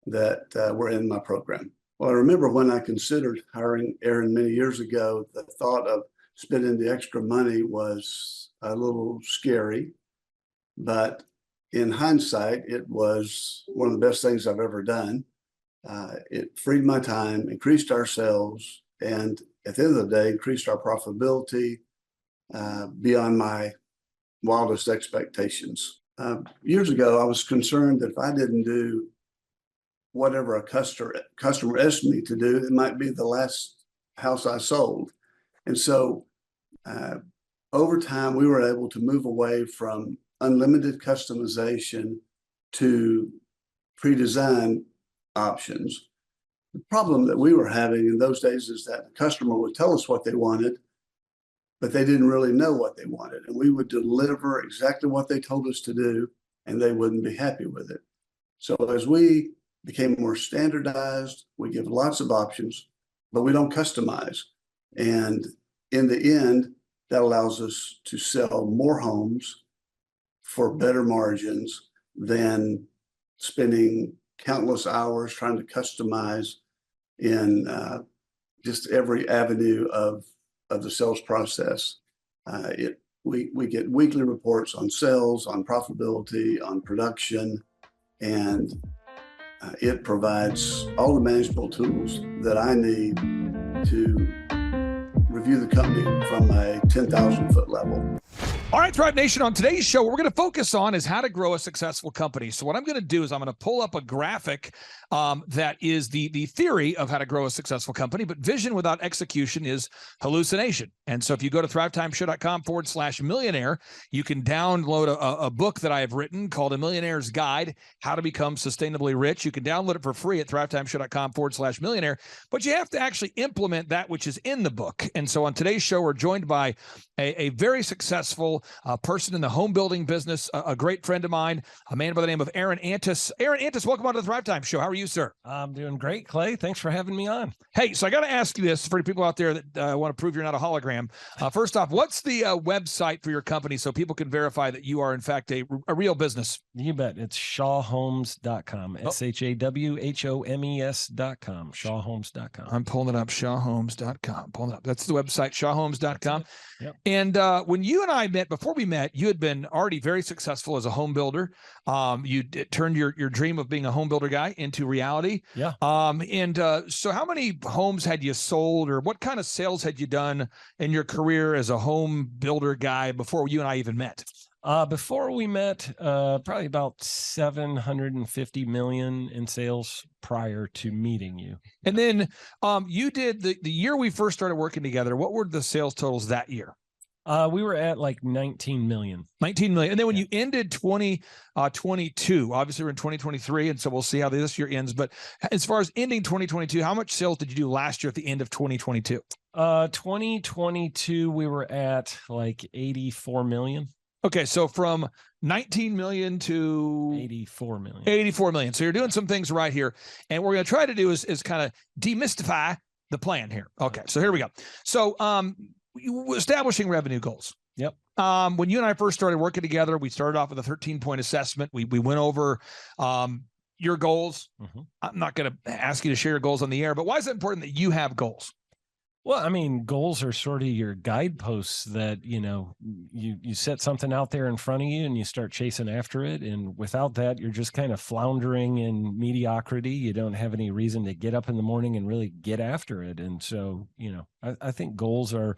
that were in my program. Well, I remember when I considered hiring Aaron many years ago, the thought of spending the extra money was a little scary. But in hindsight, it was one of the best things I've ever done. It freed my time, increased our sales, and at the end of the day, increased our profitability beyond my wildest expectations. Years ago, I was concerned that if I didn't do whatever a customer asked me to do, it might be the last house I sold. And so over time, we were able to move away from unlimited customization to pre-designed options. The problem that we were having in those days is that the customer would tell us what they wanted, but they didn't really know what they wanted. And we would deliver exactly what they told us to do, and they wouldn't be happy with it. So as we became more standardized, we give lots of options, but we don't customize. And in the end, that allows us to sell more homes for better margins than spending countless hours trying to customize in just every avenue of the sales process. We get weekly reports on sales, on profitability, on production, and it provides all the manageable tools that I need to review the company from a 10,000-foot level. All right, Thrive Nation, on today's show, what we're going to focus on is how to grow a successful company. So what I'm going to do is I'm going to pull up a graphic that is the theory of how to grow a successful company, but vision without execution is hallucination. And so if you go to thrivetimeshow.com/millionaire, you can download a book that I have written called A Millionaire's Guide, How to Become Sustainably Rich. You can download it for free at thrivetimeshow.com/millionaire, but you have to actually implement that which is in the book. And so on today's show, we're joined by a very successful person in the home building business, a great friend of mine, a man by the name of Aaron Antis. Aaron Antis, welcome on to the Thrivetime Show. How are you, sir? I'm doing great, Clay. Thanks for having me on. Hey, so I got to ask you this for people out there that want to prove you're not a hologram. First off, what's the website for your company so people can verify that you are, in fact, a real business? You bet. It's shawhomes.com. SHAWHOMES.com. Shawhomes.com. I'm pulling it up, shawhomes.com. Pulling it up. That's the website, shawhomes.com. Yep. And when you and I met, before we met, you had been already very successful as a home builder. You turned your dream of being a home builder guy into reality. Yeah. So how many homes had you sold, or what kind of sales had you done in your career as a home builder guy before you and I even met? Before we met, probably about 750 million in sales prior to meeting you. And then you did the year we first started working together. What were the sales totals that year? We were at like 19 million. 19 million. And then when you ended 2022, obviously we're in 2023, and so we'll see how this year ends. But as far as ending 2022, how much sales did you do last year at the end of 2022? 2022, we were at like 84 million. Okay, so from 19 million to 84 million. 84 million. So you're doing some things right here. And what we're going to try to do is kind of demystify the plan here. Okay, so here we go. So establishing revenue goals. Yep. When you and I first started working together, we started off with a 13-point assessment. We went over your goals. Mm-hmm. I'm not going to ask you to share your goals on the air, but why is it important that you have goals? Well, I mean, goals are sort of your guideposts that, you set something out there in front of you and you start chasing after it. And without that, you're just kind of floundering in mediocrity. You don't have any reason to get up in the morning and really get after it. And so, I think goals are,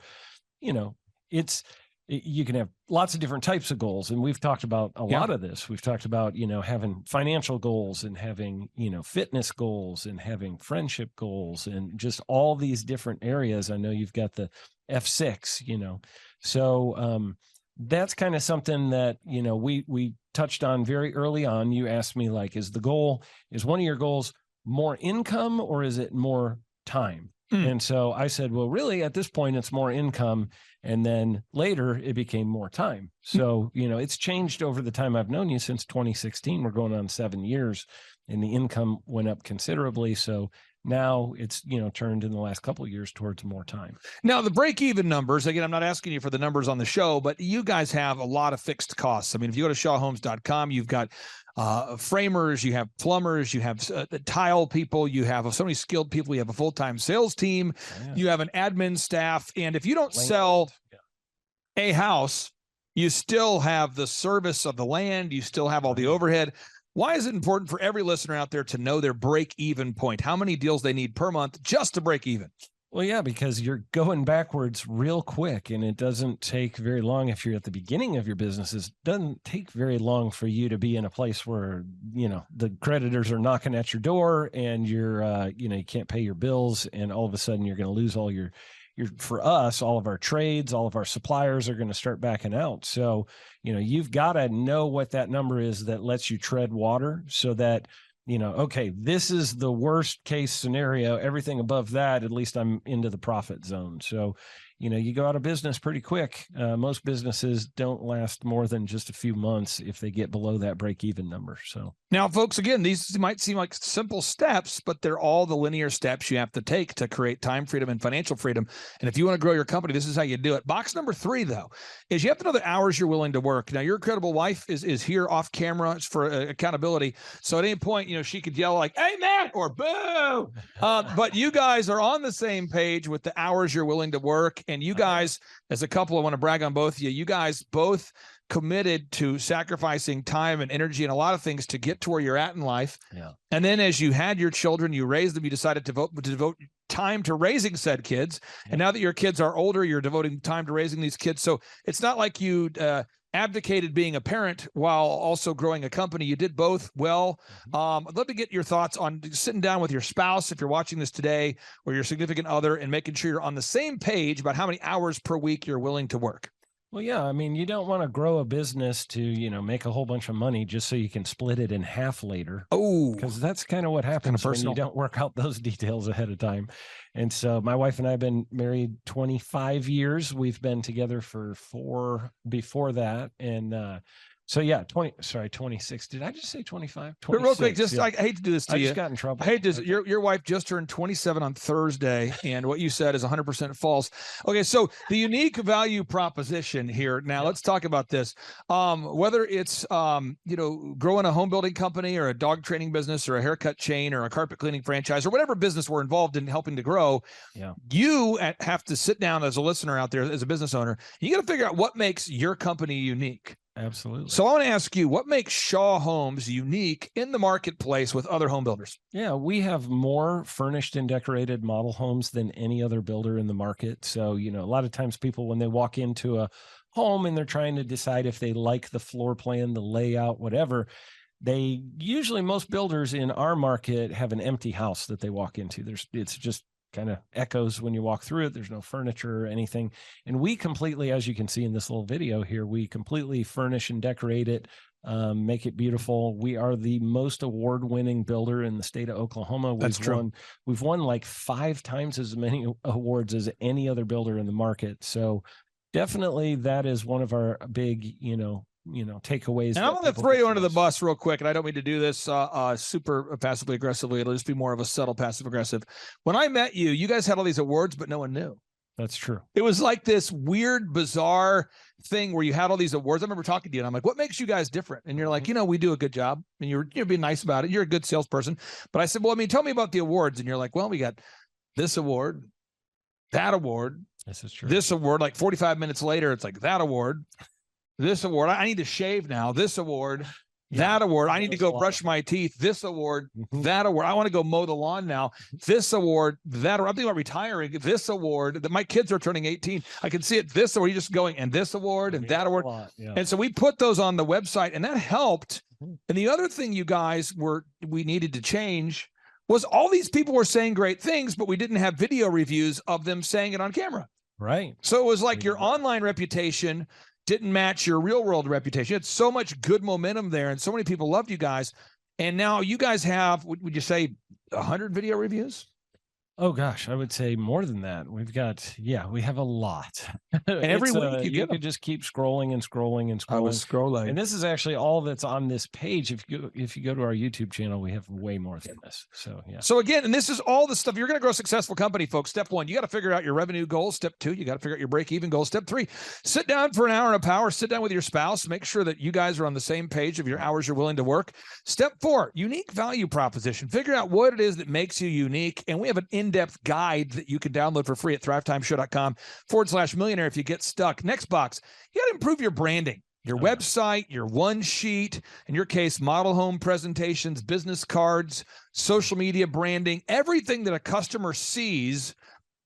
you can have lots of different types of goals. And we've talked about a lot of this. We've talked about, having financial goals and having, fitness goals and having friendship goals and just all these different areas. I know you've got the F6, so that's kind of something that, we touched on very early on. You asked me, like, is one of your goals more income or is it more time? And so I said, well, really, at this point, it's more income. And then later it became more time. So, it's changed over the time I've known you since 2016. We're going on 7 years. and the income went up considerably. So now it's, turned in the last couple of years towards more time. Now, the break-even numbers, again, I'm not asking you for the numbers on the show, but you guys have a lot of fixed costs. I mean, if you go to shawhomes.com, you've got framers, you have plumbers, you have the tile people, you have so many skilled people, you have a full-time sales team, you have an admin staff, and if you don't sell a house, you still have the service of the land, you still have all the overhead. Why is it important for every listener out there to know their break-even point? How many deals they need per month just to break even? Well, yeah, because you're going backwards real quick, and it doesn't take very long if you're at the beginning of your business. It doesn't take very long for you to be in a place where, the creditors are knocking at your door and you're, you can't pay your bills, and all of a sudden you're going to lose all for us, all of our trades, all of our suppliers are going to start backing out. So, you've got to know what that number is that lets you tread water so that, okay, this is the worst case scenario. Everything above that, at least I'm into the profit zone. So, you go out of business pretty quick. Most businesses don't last more than just a few months if they get below that break-even number. So now, folks, again, these might seem like simple steps, but they're all the linear steps you have to take to create time freedom and financial freedom. And if you want to grow your company, this is how you do it. Box number 3, though, is you have to know the hours you're willing to work. Now, your incredible wife is here off camera for accountability. So at any point, she could yell like, "Hey, Matt," or "Boo." But you guys are on the same page with the hours you're willing to work. And you guys, as a couple, I want to brag on both of you. You guys both committed to sacrificing time and energy and a lot of things to get to where you're at in life. Yeah. And then as you had your children, you raised them, you decided to devote time to raising said kids. Yeah. And now that your kids are older, you're devoting time to raising these kids. So it's not like you abdicated being a parent while also growing a company. You did both well. I'd love to get your thoughts on sitting down with your spouse, if you're watching this today, or your significant other, and making sure you're on the same page about how many hours per week you're willing to work. Well, yeah, I mean, you don't want to grow a business to, make a whole bunch of money just so you can split it in half later. Oh, because that's kind of what happens when you don't work out those details ahead of time. And so my wife and I have been married 25 years. We've been together for 4 before that. And so yeah, 26. Did I just say 25? But real quick, I hate to do this to you. I just got in trouble. I hate this. Your wife just turned 27 on Thursday, and what you said is 100% false. Okay, so the unique value proposition here. Now let's talk about this. Whether it's growing a home building company or a dog training business or a haircut chain or a carpet cleaning franchise or whatever business we're involved in helping to grow, you have to sit down as a listener out there, as a business owner. You got to figure out what makes your company unique. Absolutely. So I want to ask you, what makes Shaw Homes unique in the marketplace with other home builders? Yeah, we have more furnished and decorated model homes than any other builder in the market. So, a lot of times people, when they walk into a home and they're trying to decide if they like the floor plan, the layout, whatever, most builders in our market have an empty house that they walk into. It's just kind of echoes when you walk through it. There's no furniture or anything. And we completely, as you can see in this little video here, we completely furnish and decorate it, make it beautiful. We are the most award-winning builder in the state of Oklahoma. That's true. We've won like 5 times as many awards as any other builder in the market. So definitely that is one of our big, takeaways. And I'm going to throw you under the bus real quick, and I don't mean to do this super passively aggressively. It'll just be more of a subtle passive aggressive. When I met you, you guys had all these awards, but no one knew. That's true. It was like this weird, bizarre thing where you had all these awards. I remember talking to you, and I'm like, what makes you guys different? And you're like, we do a good job. And you're being nice about it. You're a good salesperson. But I said, well, tell me about the awards. And you're like, well, we got this award, that award. This is true. This award, like 45 minutes later, it's like that award. This award, I need to shave now. This award, that award, I need to go brush my teeth. This award, that award, I want to go mow the lawn now. This award, that award, I'm thinking about retiring. This award, my kids are turning 18. I can see it. This award, you're just going, and this award, and that award. And so we put those on the website, and that helped. And the other thing you guys we needed to change was all these people were saying great things, but we didn't have video reviews of them saying it on camera. Right. So it was like your online reputation didn't match your real world reputation. You had so much good momentum there, and so many people loved you guys. And now you guys have, would you say, 100 video reviews? Oh gosh, I would say more than that. We have a lot. And every week you you get 'em. could just keep scrolling and scrolling and I was scrolling. scrolling. And this is actually all that's on this page. If you go to our YouTube channel, we have way more than this. So yeah. So again, and this is all the stuff. You're going to grow a successful company, folks. Step 1, you got to figure out your revenue goals. Step 2, you got to figure out your break-even goals. Step 3, sit down for an hour of power. Sit down with your spouse. Make sure that you guys are on the same page of your hours you're willing to work. Step 4, unique value proposition. Figure out what it is that makes you unique. And we have an in-depth guide that you can download for free at thrivetimeshow.com/millionaire if you get stuck. Next box, you got to improve your branding. Your website, your one sheet, in your case, model home presentations, business cards, social media branding, everything that a customer sees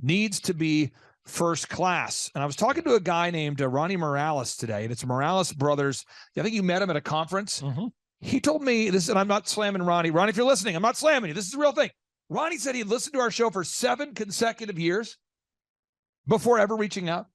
needs to be first class. And I was talking to a guy named Ronnie Morales today, and it's Morales Brothers. I think you met him at a conference. Mm-hmm. He told me this, and I'm not slamming Ronnie. Ronnie, if you're listening, I'm not slamming you. This is the real thing. Ronnie said he listened to our show for 7 consecutive years before ever reaching out.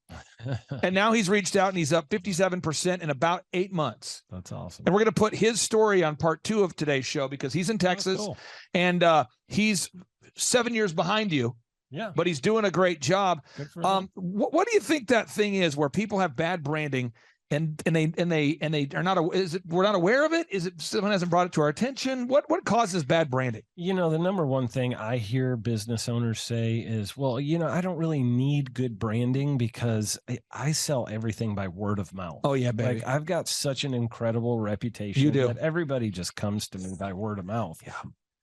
And now he's reached out and he's up 57% in about 8 months. That's awesome. And we're going to put his story on part 2 of today's show because he's in Texas. Cool. And he's 7 years behind you. Yeah. But he's doing a great job. Good for him. What do you think that thing is where people have bad branding and they are not, is it, we're not aware of it? Is it someone hasn't brought it to our attention? What causes bad branding? You know, the number one thing I hear business owners say is, well, you know, I don't really need good branding because I sell everything by word of mouth. Oh yeah, baby. Like I've got such an incredible reputation You do. that everybody just comes to me by word of mouth. Yeah.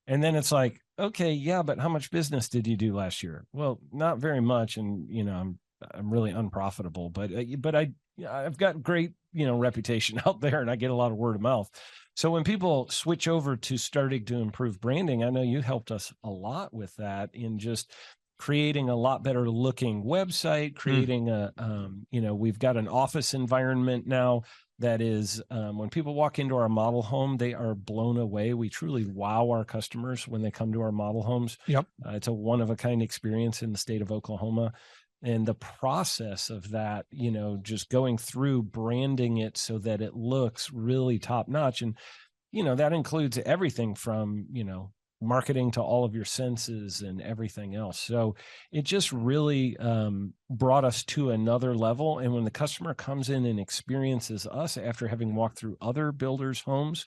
And then it's like, okay, yeah, but how much business did you do last year? Well, not very much. And, you know, I'm really unprofitable, but I've got great, you know, reputation out there and I get a lot of word of mouth. So when people switch over to starting to improve branding, I know you helped us a lot with that in just creating a lot better looking website, creating you know, we've got an office environment now that is, when people walk into our model home, they are blown away. We truly wow our customers when they come to our model homes. Yep. It's a one-of-a-kind experience in the state of Oklahoma. And the process of that, you know, just going through branding it so that it looks really top notch. And, you know, that includes everything from, you know, marketing to all of your senses and everything else. So it just really brought us to another level. And when the customer comes in and experiences us after having walked through other builders' homes,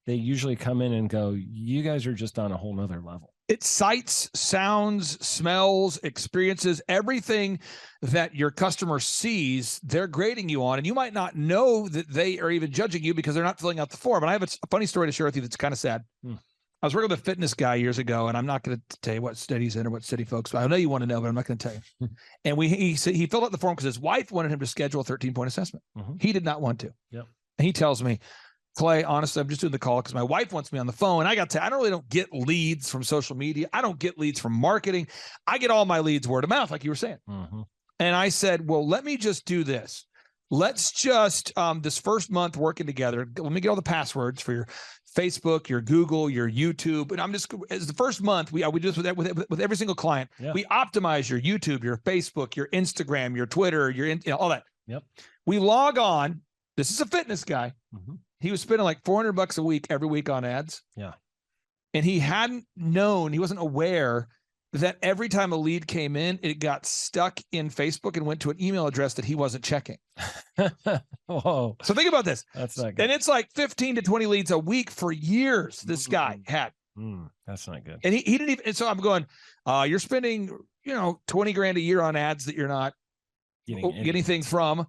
they usually come in and go, you guys are just on a whole nother level. It's sights, sounds, smells, experiences, everything that your customer sees, they're grading you on. And you might not know that they are even judging you because they're not filling out the form. And I have a funny story to share with you that's kind of sad. I was working with a fitness guy years ago, and I'm not going to tell you what state he's in or what city, folks. But I know you want to know, but I'm not going to tell you. And he filled out the form because his wife wanted him to schedule a 13-point assessment. He did not want to. Yep. And he tells me, Clay, honestly, I'm just doing the call because my wife wants me on the phone. I got to, I don't get leads from social media. I don't get leads from marketing. I get all my leads word of mouth, like you were saying. And I said, well, let me just do this. Let's just, this first month working together, let me get all the passwords for your Facebook, your Google, your YouTube. And I'm just, as the first month, we do this with every single client. Yeah. We optimize your YouTube, your Facebook, your Instagram, your Twitter, all that. Yep. We log on. This is a fitness guy. He was spending like $400 a week every week on ads. Yeah. And he hadn't known, he wasn't aware that every time a lead came in, it got stuck in Facebook and went to an email address that he wasn't checking. Whoa. So think about this. That's not good. And it's like 15 to 20 leads a week for years this guy had. That's not good. And he didn't even, and so I'm going, you're spending, you know, 20 grand a year on ads that you're not getting things from.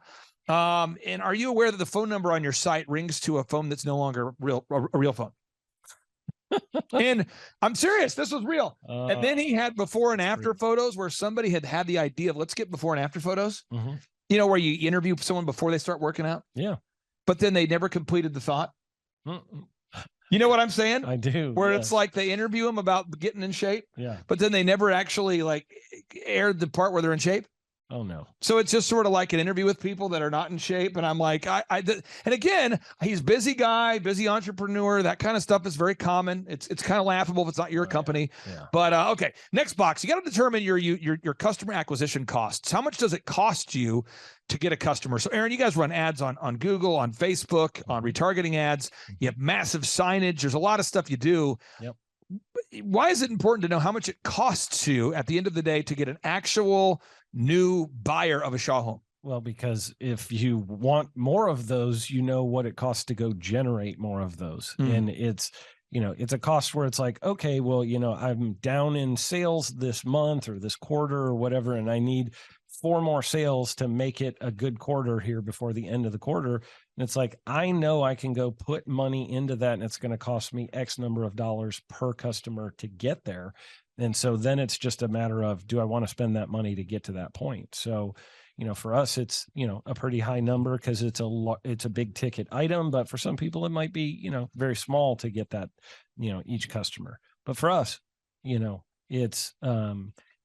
And are you aware that the phone number on your site rings to a phone that's no longer a real phone? And I'm serious. This was real. And then he had before and after photos where somebody had the idea of let's get before and after photos. You know, where you interview someone before they start working out. Yeah. But then they never completed the thought. You know what I'm saying? I do. Where yes. it's like they interview them about getting in shape. Yeah. But then they never actually like aired the part where they're in shape. Oh no. So it's just sort of like an interview with people that are not in shape. And I'm like, and again, he's busy guy, busy entrepreneur. That kind of stuff is very common. It's kind of laughable if it's not your company. Yeah. But okay, next box. You got to determine your customer acquisition costs. How much does it cost you to get a customer? So Aaron, you guys run ads on Google, on Facebook, on retargeting ads. You have massive signage. There's a lot of stuff you do. Yep. why is it important to know how much it costs you at the end of the day to get an actual new buyer of a Shaw home? Well, because if you want more of those, you know what it costs to go generate more of those. And it's, it's a cost where it's like, okay, well, I'm down in sales this month or this quarter or whatever, and I need 4 more sales to make it a good quarter here before the end of the quarter. And it's like, I know I can go put money into that, and it's going to cost me X number of dollars per customer to get there. And so then it's just a matter of, do I want to spend that money to get to that point? So, for us, it's, a pretty high number because it's a big ticket item, but for some people it might be, very small to get that, each customer. But for us, it's,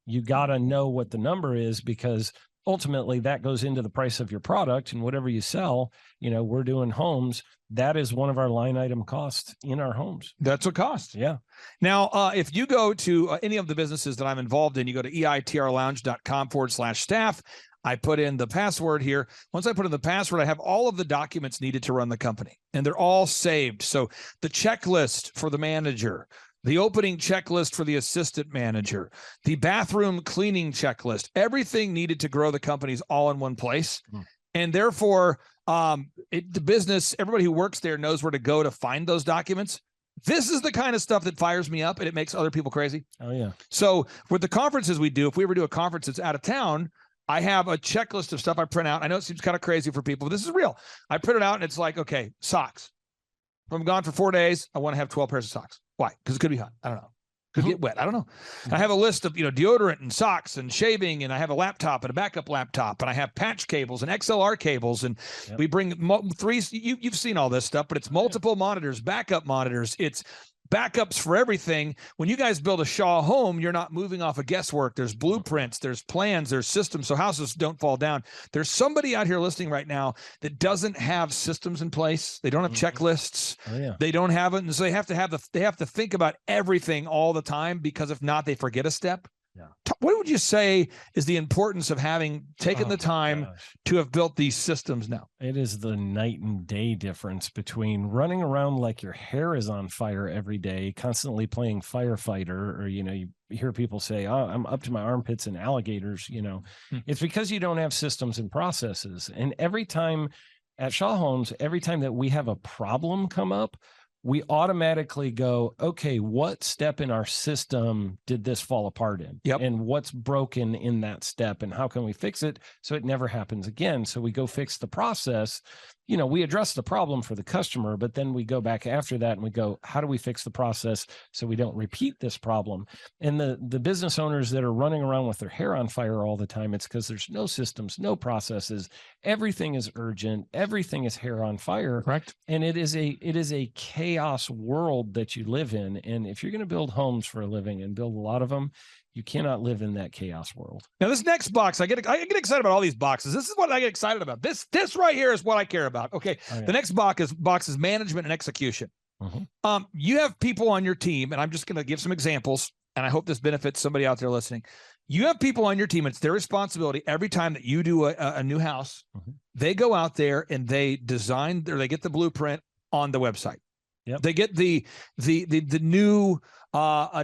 you got to know what the number is, because ultimately that goes into the price of your product, and whatever you sell, we're doing homes. That is one of our line item costs in our homes. That's what costs. Yeah. Now, if you go to any of the businesses that I'm involved in, you go to eitrlounge.com/staff. I put in the password here. Once I put in the password, I have all of the documents needed to run the company, and they're all saved. So the checklist for the manager, the opening checklist for the assistant manager, the bathroom cleaning checklist, everything needed to grow the company is all in one place. And therefore, the business, everybody who works there knows where to go to find those documents. This is the kind of stuff that fires me up, and it makes other people crazy. Oh, yeah. So with the conferences we do, if we ever do a conference that's out of town, I have a checklist of stuff I print out. I know it seems kind of crazy for people, but this is real. I print it out, and it's like, okay, socks. If I'm gone for 4 days, I want to have 12 pairs of socks. Why? Because it could be hot. I don't know. Could get wet. I don't know. I have a list of, deodorant and socks and shaving, and I have a laptop and a backup laptop, and I have patch cables and XLR cables, and we bring 3. You've seen all this stuff, but it's multiple monitors, backup monitors. It's backups for everything. When you guys build a Shaw home, you're not moving off of guesswork. There's blueprints, there's plans, there's systems, so houses don't fall down. There's somebody out here listening right now that doesn't have systems in place. They don't have checklists. Oh, yeah. They don't have it, and so they have to think about everything all the time, because if not, they forget a step. Yeah. What would you say is the importance of having taken the time to have built these systems now? It is the night and day difference between running around like your hair is on fire every day, constantly playing firefighter, or, you hear people say, oh, I'm up to my armpits in alligators. It's because you don't have systems and processes. And every time at Shaw Homes, every time that we have a problem come up, we automatically go, okay, what step in our system did this fall apart in? Yep. And what's broken in that step, and how can we fix it so it never happens again? So we go fix the process. We address the problem for the customer, but then we go back after that and we go, how do we fix the process so we don't repeat this problem? And the business owners that are running around with their hair on fire all the time, it's because there's no systems, no processes. Everything is urgent. Everything is hair on fire. Correct. And it is a chaos world that you live in. And if you're going to build homes for a living and build a lot of them, you cannot live in that chaos world. Now, this next box, I get excited about all these boxes. This is what I get excited about. This right here is what I care about. Okay. Oh, yeah. The next box is management and execution. You have people on your team, and I'm just going to give some examples, and I hope this benefits somebody out there listening. You have people on your team. It's their responsibility every time that you do a new house. They go out there and they design, or they get the blueprint on the website. Yep. They get the new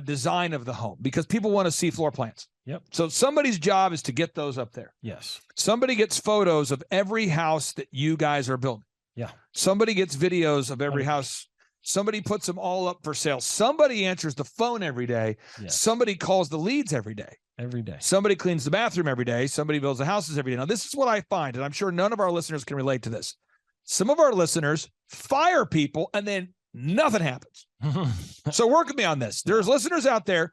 design of the home, because people want to see floor plans. Yep. So somebody's job is to get those up there. Yes. Somebody gets photos of every house that you guys are building. Yeah. Somebody gets videos of every house. Somebody puts them all up for sale. Somebody answers the phone every day. Yes. Somebody calls the leads every day. Every day. Somebody cleans the bathroom every day. Somebody builds the houses every day. Now, this is what I find, and I'm sure none of our listeners can relate to this. Some of our listeners fire people, and then nothing happens. So work with me on this. There's listeners out there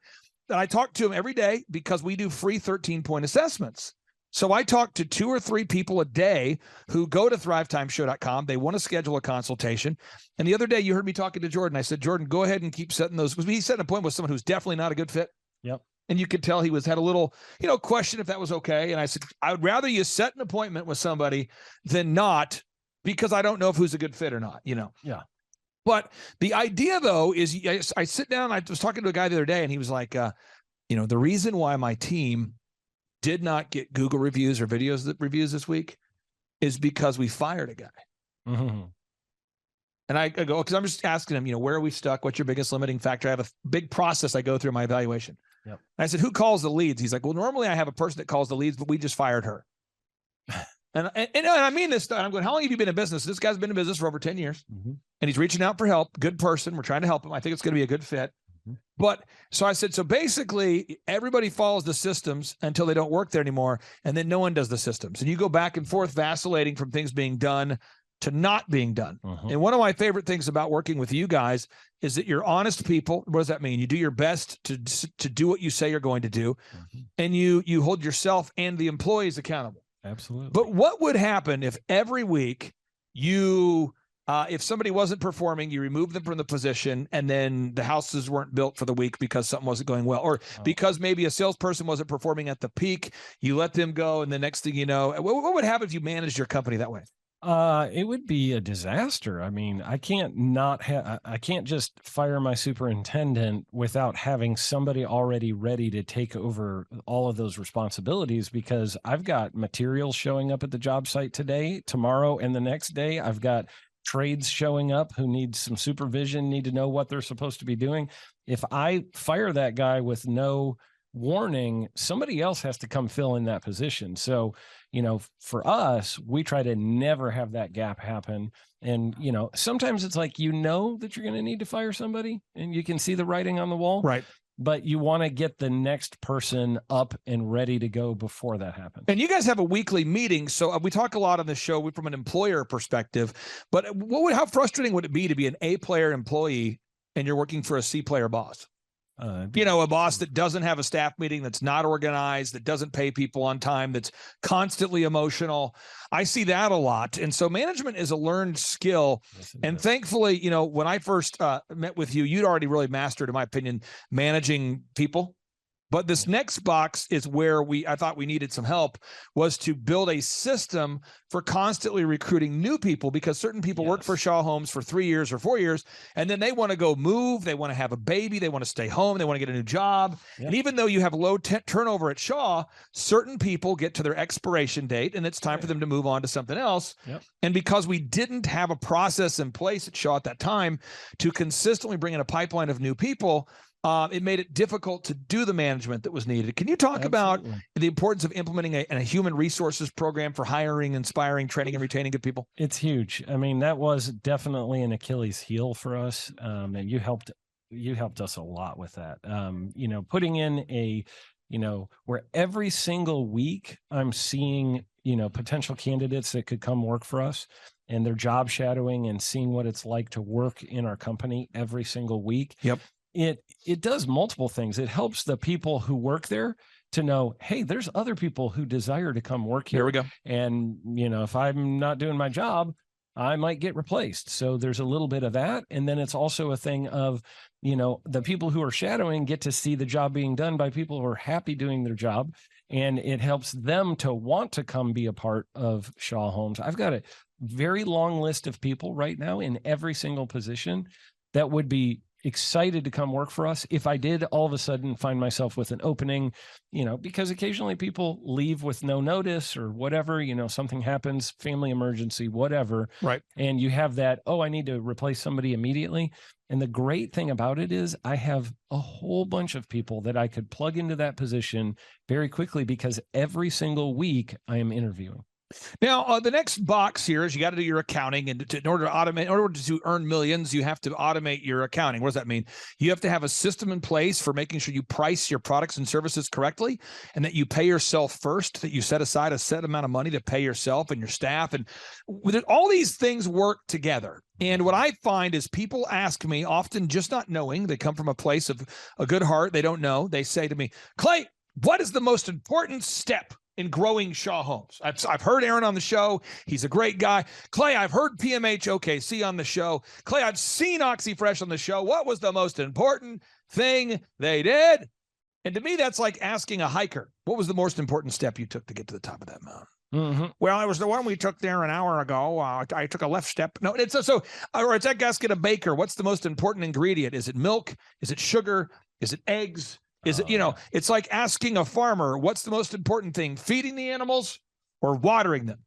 that I talk to them every day, because we do free 13-point assessments. So I talk to 2 or 3 people a day who go to thrivetimeshow.com. They want to schedule a consultation. And the other day you heard me talking to Jordan. I said, Jordan, go ahead and keep setting those. He set an appointment with someone who's definitely not a good fit. Yep. And you could tell he had a little, question if that was okay. And I said, I would rather you set an appointment with somebody than not, because I don't know if who's a good fit or not, Yeah. But the idea, though, is I sit down. I was talking to a guy the other day, and he was like, the reason why my team did not get Google reviews or reviews this week is because we fired a guy. And I go, because I'm just asking them, where are we stuck? What's your biggest limiting factor? I have a big process I go through in my evaluation. Yep. And I said, who calls the leads? He's like, well, normally I have a person that calls the leads, but we just fired her. And I mean this. I'm going, how long have you been in business? This guy's been in business for over 10 years. Mm-hmm. And he's reaching out for help. Good person. We're trying to help him. I think it's going to be a good fit. Mm-hmm. But so I said, so basically everybody follows the systems until they don't work there anymore. And then no one does the systems. And you go back and forth vacillating from things being done to not being done. Mhm. And one of my favorite things about working with you guys is that you're honest people. What does that mean? You do your best to do what you say you're going to do. Mhm. And you hold yourself and the employees accountable. Absolutely. But what would happen if every week you, if somebody wasn't performing, you removed them from the position, and then the houses weren't built for the week because something wasn't going well, or because maybe a salesperson wasn't performing at the peak, you let them go, and the next thing you know, what would happen if you managed your company that way? It would be a disaster. I mean, I can't just fire my superintendent without having somebody already ready to take over all of those responsibilities, because I've got materials showing up at the job site today, tomorrow, and the next day. I've got trades showing up who need some supervision, need to know what they're supposed to be doing. If I fire that guy with no warning, somebody else has to come fill in that position. So, for us, we try to never have that gap happen. And, sometimes it's like, that you're going to need to fire somebody and you can see the writing on the wall. Right. But you want to get the next person up and ready to go before that happens. And you guys have a weekly meeting. So we talk a lot on the show from an employer perspective, but how frustrating would it be to be an A-player employee and you're working for a C-player boss? A boss that doesn't have a staff meeting, that's not organized, that doesn't pay people on time, that's constantly emotional. I see that a lot. And so management is a learned skill. Yes, and thankfully, when I first met with you, you'd already really mastered, in my opinion, managing people. But this next box is where I thought we needed some help, was to build a system for constantly recruiting new people, because certain people work for Shaw Homes for 3 years or 4 years, and then they want to go move, they want to have a baby, they want to stay home, they want to get a new job. Yep. And even though you have low turnover at Shaw, certain people get to their expiration date and it's time for them to move on to something else. Yep. And because we didn't have a process in place at Shaw at that time to consistently bring in a pipeline of new people, it made it difficult to do the management that was needed. Can you talk about the importance of implementing a human resources program for hiring, inspiring, training, and retaining good people? It's huge. I mean, that was definitely an Achilles heel for us. And you helped us a lot with that. Putting in where every single week I'm seeing, potential candidates that could come work for us, and they're job shadowing and seeing what it's like to work in our company every single week. Yep. It does multiple things. It helps the people who work there to know, hey, there's other people who desire to come work here. There we go. And, if I'm not doing my job, I might get replaced. So there's a little bit of that. And then it's also a thing of, the people who are shadowing get to see the job being done by people who are happy doing their job. And it helps them to want to come be a part of Shaw Homes. I've got a very long list of people right now in every single position that would be excited to come work for us if I did all of a sudden find myself with an opening, because occasionally people leave with no notice or whatever, something happens, family emergency, whatever. Right. And you have that, I need to replace somebody immediately. And the great thing about it is I have a whole bunch of people that I could plug into that position very quickly, because every single week I am interviewing. Now, the next box here is you got to do your accounting, and in order to earn millions, you have to automate your accounting. What does that mean? You have to have a system in place for making sure you price your products and services correctly, and that you pay yourself first, that you set aside a set amount of money to pay yourself and your staff. And all these things work together. And what I find is people ask me often, just not knowing, they come from a place of a good heart. They don't know. They say to me, Clay, what is the most important step in growing Shaw Homes? I've heard Aaron on the show. He's a great guy. Clay, I've heard PMH OKC on the show. Clay, I've seen OxyFresh on the show. What was the most important thing they did? And to me, that's like asking a hiker, what was the most important step you took to get to the top of that mountain? Mm-hmm. Well, it was the one we took there an hour ago. I took a left step. No, or it's that gasket of baker. What's the most important ingredient? Is it milk? Is it sugar? Is it eggs? Is it, it's like asking a farmer, what's the most important thing, feeding the animals or watering them?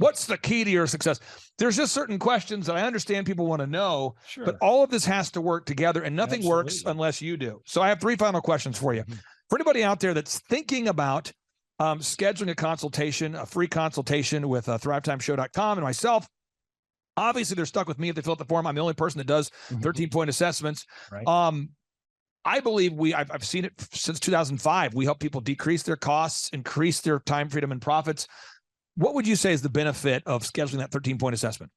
What's the key to your success? There's just certain questions that I understand people want to know, Sure. but all of this has to work together, and nothing works Absolutely. unless you do. So I have 3 final questions for you. For anybody out there that's thinking about scheduling a consultation, a free consultation with thrivetimeshow.com and myself, obviously they're stuck with me if they fill out the form. I'm the only person that does 13-point assessments. Right. I believe I've seen it since 2005. We help people decrease their costs, increase their time freedom and profits. What would you say is the benefit of scheduling that 13-point assessment?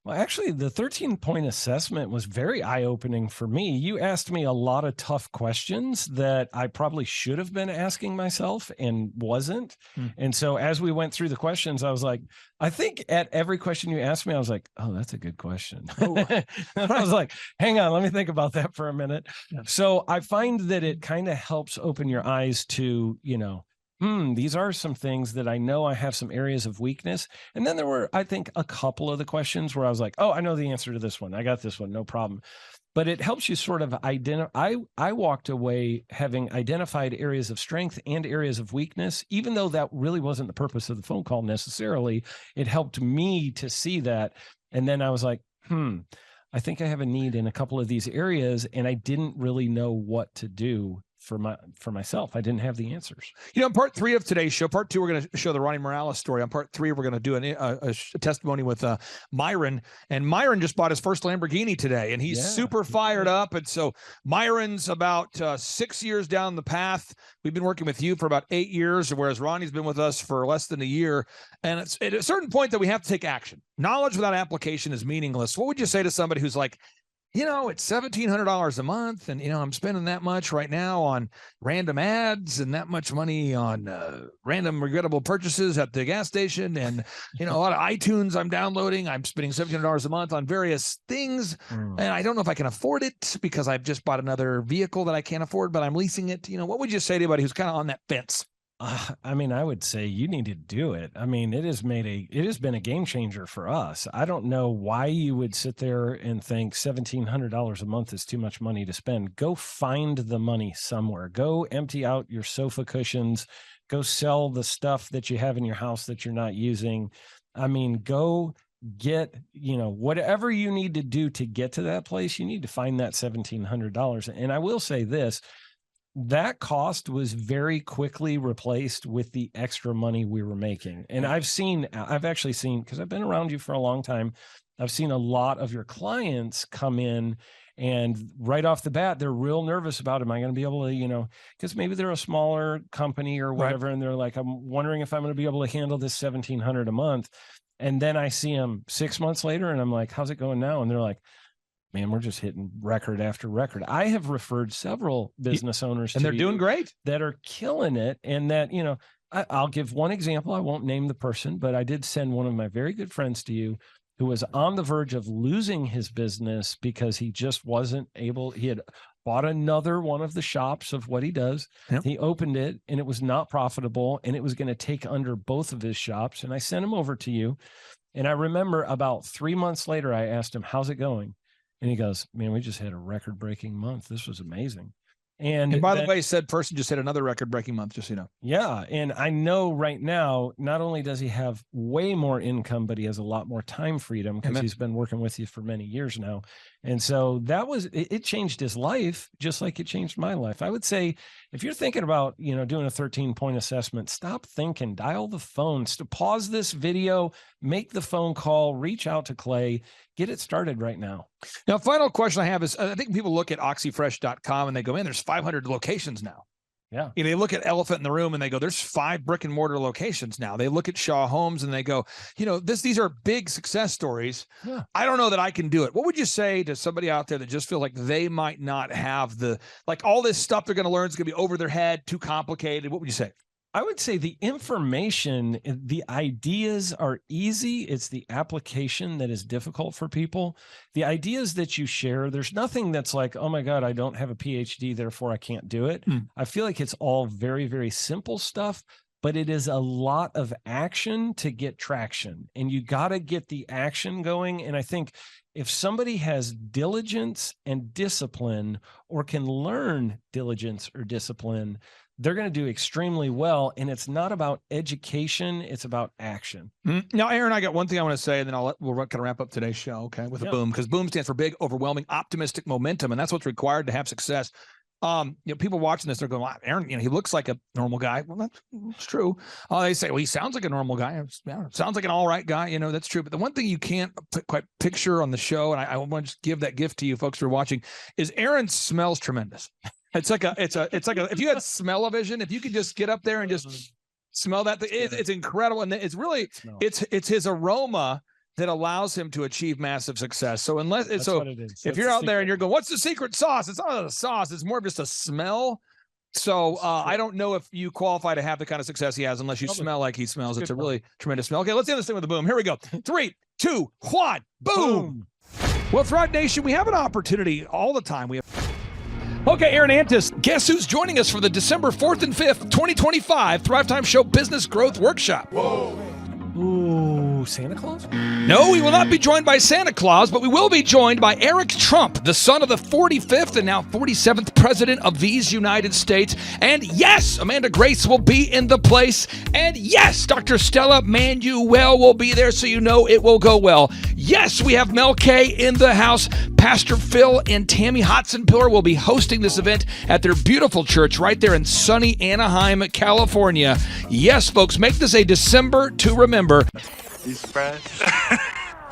Well, actually, the 13-point assessment was very eye-opening for me. You asked me a lot of tough questions that I probably should have been asking myself and wasn't. And so as we went through the questions, I was like, I think at every question you asked me, I was like, oh, that's a good question. I was like, hang on, let me think about that for a minute. So I find that it kind of helps open your eyes to, these are some things that I know I have some areas of weakness. And then there were, I think, a couple of the questions where I was like, oh, I know the answer to this one. I got this one, no problem. But it helps you sort of identify. I walked away having identified areas of strength and areas of weakness, even though that really wasn't the purpose of the phone call necessarily. It helped me to see that. And then I was like, I think I have a need in a couple of these areas, and I didn't really know what to do for myself. I didn't have the answers. In part 3 of today's show, part 2, we're going to show the Ronnie Morales story. On part 3, we're going to do a testimony with Myron. And Myron just bought his first Lamborghini today, and he's super fired up. And so Myron's about 6 years down the path. We've been working with you for about 8 years, whereas Ronnie's been with us for less than a year. And it's at a certain point that we have to take action. Knowledge without application is meaningless. What would you say to somebody who's like, it's $1,700 a month, and I'm spending that much right now on random ads and that much money on random regrettable purchases at the gas station, and a lot of iTunes I'm downloading. I'm spending $1,700 a month on various things, and I don't know if I can afford it because I've just bought another vehicle that I can't afford, but I'm leasing it. What would you say to anybody who's kind of on that fence? I would say you need to do it. It has been a game changer for us. I don't know why you would sit there and think $1,700 a month is too much money to spend. Go find the money somewhere. Go empty out your sofa cushions. Go sell the stuff that you have in your house that you're not using. Go get, whatever you need to do to get to that place. You need to find that $1,700. And I will say this, that cost was very quickly replaced with the extra money we were making. And I've actually seen, because I've been around you for a long time, I've seen a lot of your clients come in and right off the bat, they're real nervous about, am I going to be able to, because maybe they're a smaller company or whatever. Right. And they're like, I'm wondering if I'm going to be able to handle this $1,700 a month. And then I see them 6 months later and I'm like, how's it going now? And they're like, man, we're just hitting record after record. I have referred several business owners and they're doing great, that are killing it. And that, I'll give one example. I won't name the person, but I did send one of my very good friends to you who was on the verge of losing his business because he just wasn't able. He had bought another one of the shops of what he does. Yep. He opened it and it was not profitable and it was going to take under both of his shops. And I sent him over to you. And I remember about 3 months later, I asked him, how's it going? And he goes, man, we just had a record-breaking month. This was amazing. And by the way, said person just hit another record-breaking month, just so you know. Yeah. And I know right now, not only does he have way more income, but he has a lot more time freedom because he's been working with you for many years now. And so it changed his life, just like it changed my life. I would say, if you're thinking about, doing a 13-point assessment, stop thinking, dial the phone, pause this video, make the phone call, reach out to Clay, get it started right now. Now, final question I have is, I think people look at oxyfresh.com and they go, man, there's 500 locations now. Yeah. They look at Elephant in the Room and they go, there's 5 brick and mortar locations now. They look at Shaw Homes and they go, these are big success stories. Yeah. I don't know that I can do it. What would you say to somebody out there that just feel like they might not have all this stuff they're going to learn is going to be over their head, too complicated? What would you say? I would say the information, the ideas are easy. It's the application that is difficult for people. The ideas that you share, there's nothing that's like, oh my God, I don't have a PhD, therefore I can't do it. I feel like it's all very, very simple stuff, but it is a lot of action to get traction. And you got to get the action going. And I think if somebody has diligence and discipline, or can learn diligence or discipline, they're going to do extremely well. And it's not about education, it's about action. Now, Aaron, I got one thing I want to say, and then we'll kind of wrap up today's show, okay, with a boom, because boom stands for big, overwhelming, optimistic momentum, and that's what's required to have success. People watching this, they're going, wow, Aaron, he looks like a normal guy. Well, that's true. They say, well, he sounds like a normal guy. Yeah, sounds like an all right guy. That's true. But the one thing you can't quite picture on the show, and I want to just give that gift to you folks who are watching, is Aaron smells tremendous. It's like if you had smell-o-vision, if you could just get up there and just smell that thing, it's incredible. And it's really, it's his aroma that allows him to achieve massive success. So if you're out there and you're going, what's the secret sauce? It's not a sauce. It's more of just a smell. So I don't know if you qualify to have the kind of success he has unless you smell like he smells. It's a really tremendous smell. Okay, let's end this thing with a boom. Here we go. 3, 2, 1, boom. Well, Thrive Nation, we have an opportunity all the time. Okay, Aaron Antis, guess who's joining us for the December 4th and 5th, 2025 Thrivetime Show Business Growth Workshop? Whoa. Ooh, Santa Claus? No, we will not be joined by Santa Claus, but we will be joined by Eric Trump, the son of the 45th and now 47th President of these United States. And yes, Amanda Grace will be in the place. And yes, Dr. Stella Manuel will be there, so you know it will go well. Yes, we have Mel K in the house. Pastor Phil and Tammy Hotson-Pillar will be hosting this event at their beautiful church right there in sunny Anaheim, California. Yes, folks, make this a December to remember. You surprised?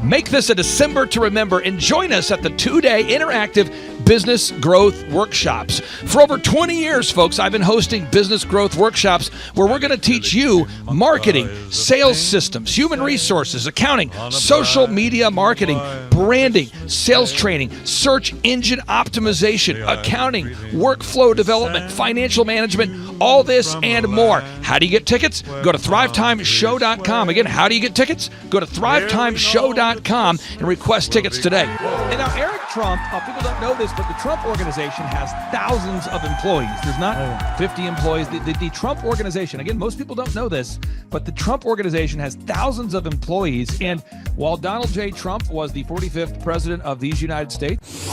Make this a December to remember and join us at the 2-day interactive business growth workshops. For over 20 years, folks, I've been hosting business growth workshops where we're going to teach you marketing, sales systems, human resources, accounting, social media marketing, branding, sales training, search engine optimization, accounting, workflow development, financial management, all this and more. How do you get tickets? Go to thrivetimeshow.com. Again, how do you get tickets? Go to thrivetimeshow.com and request tickets today. And now, Eric Trump, people don't know this, but the Trump organization has thousands of employees. There's not 50 employees. The Trump organization, again, most people don't know this, but the Trump organization has thousands of employees. And while Donald J. Trump was the 45th president of these United States,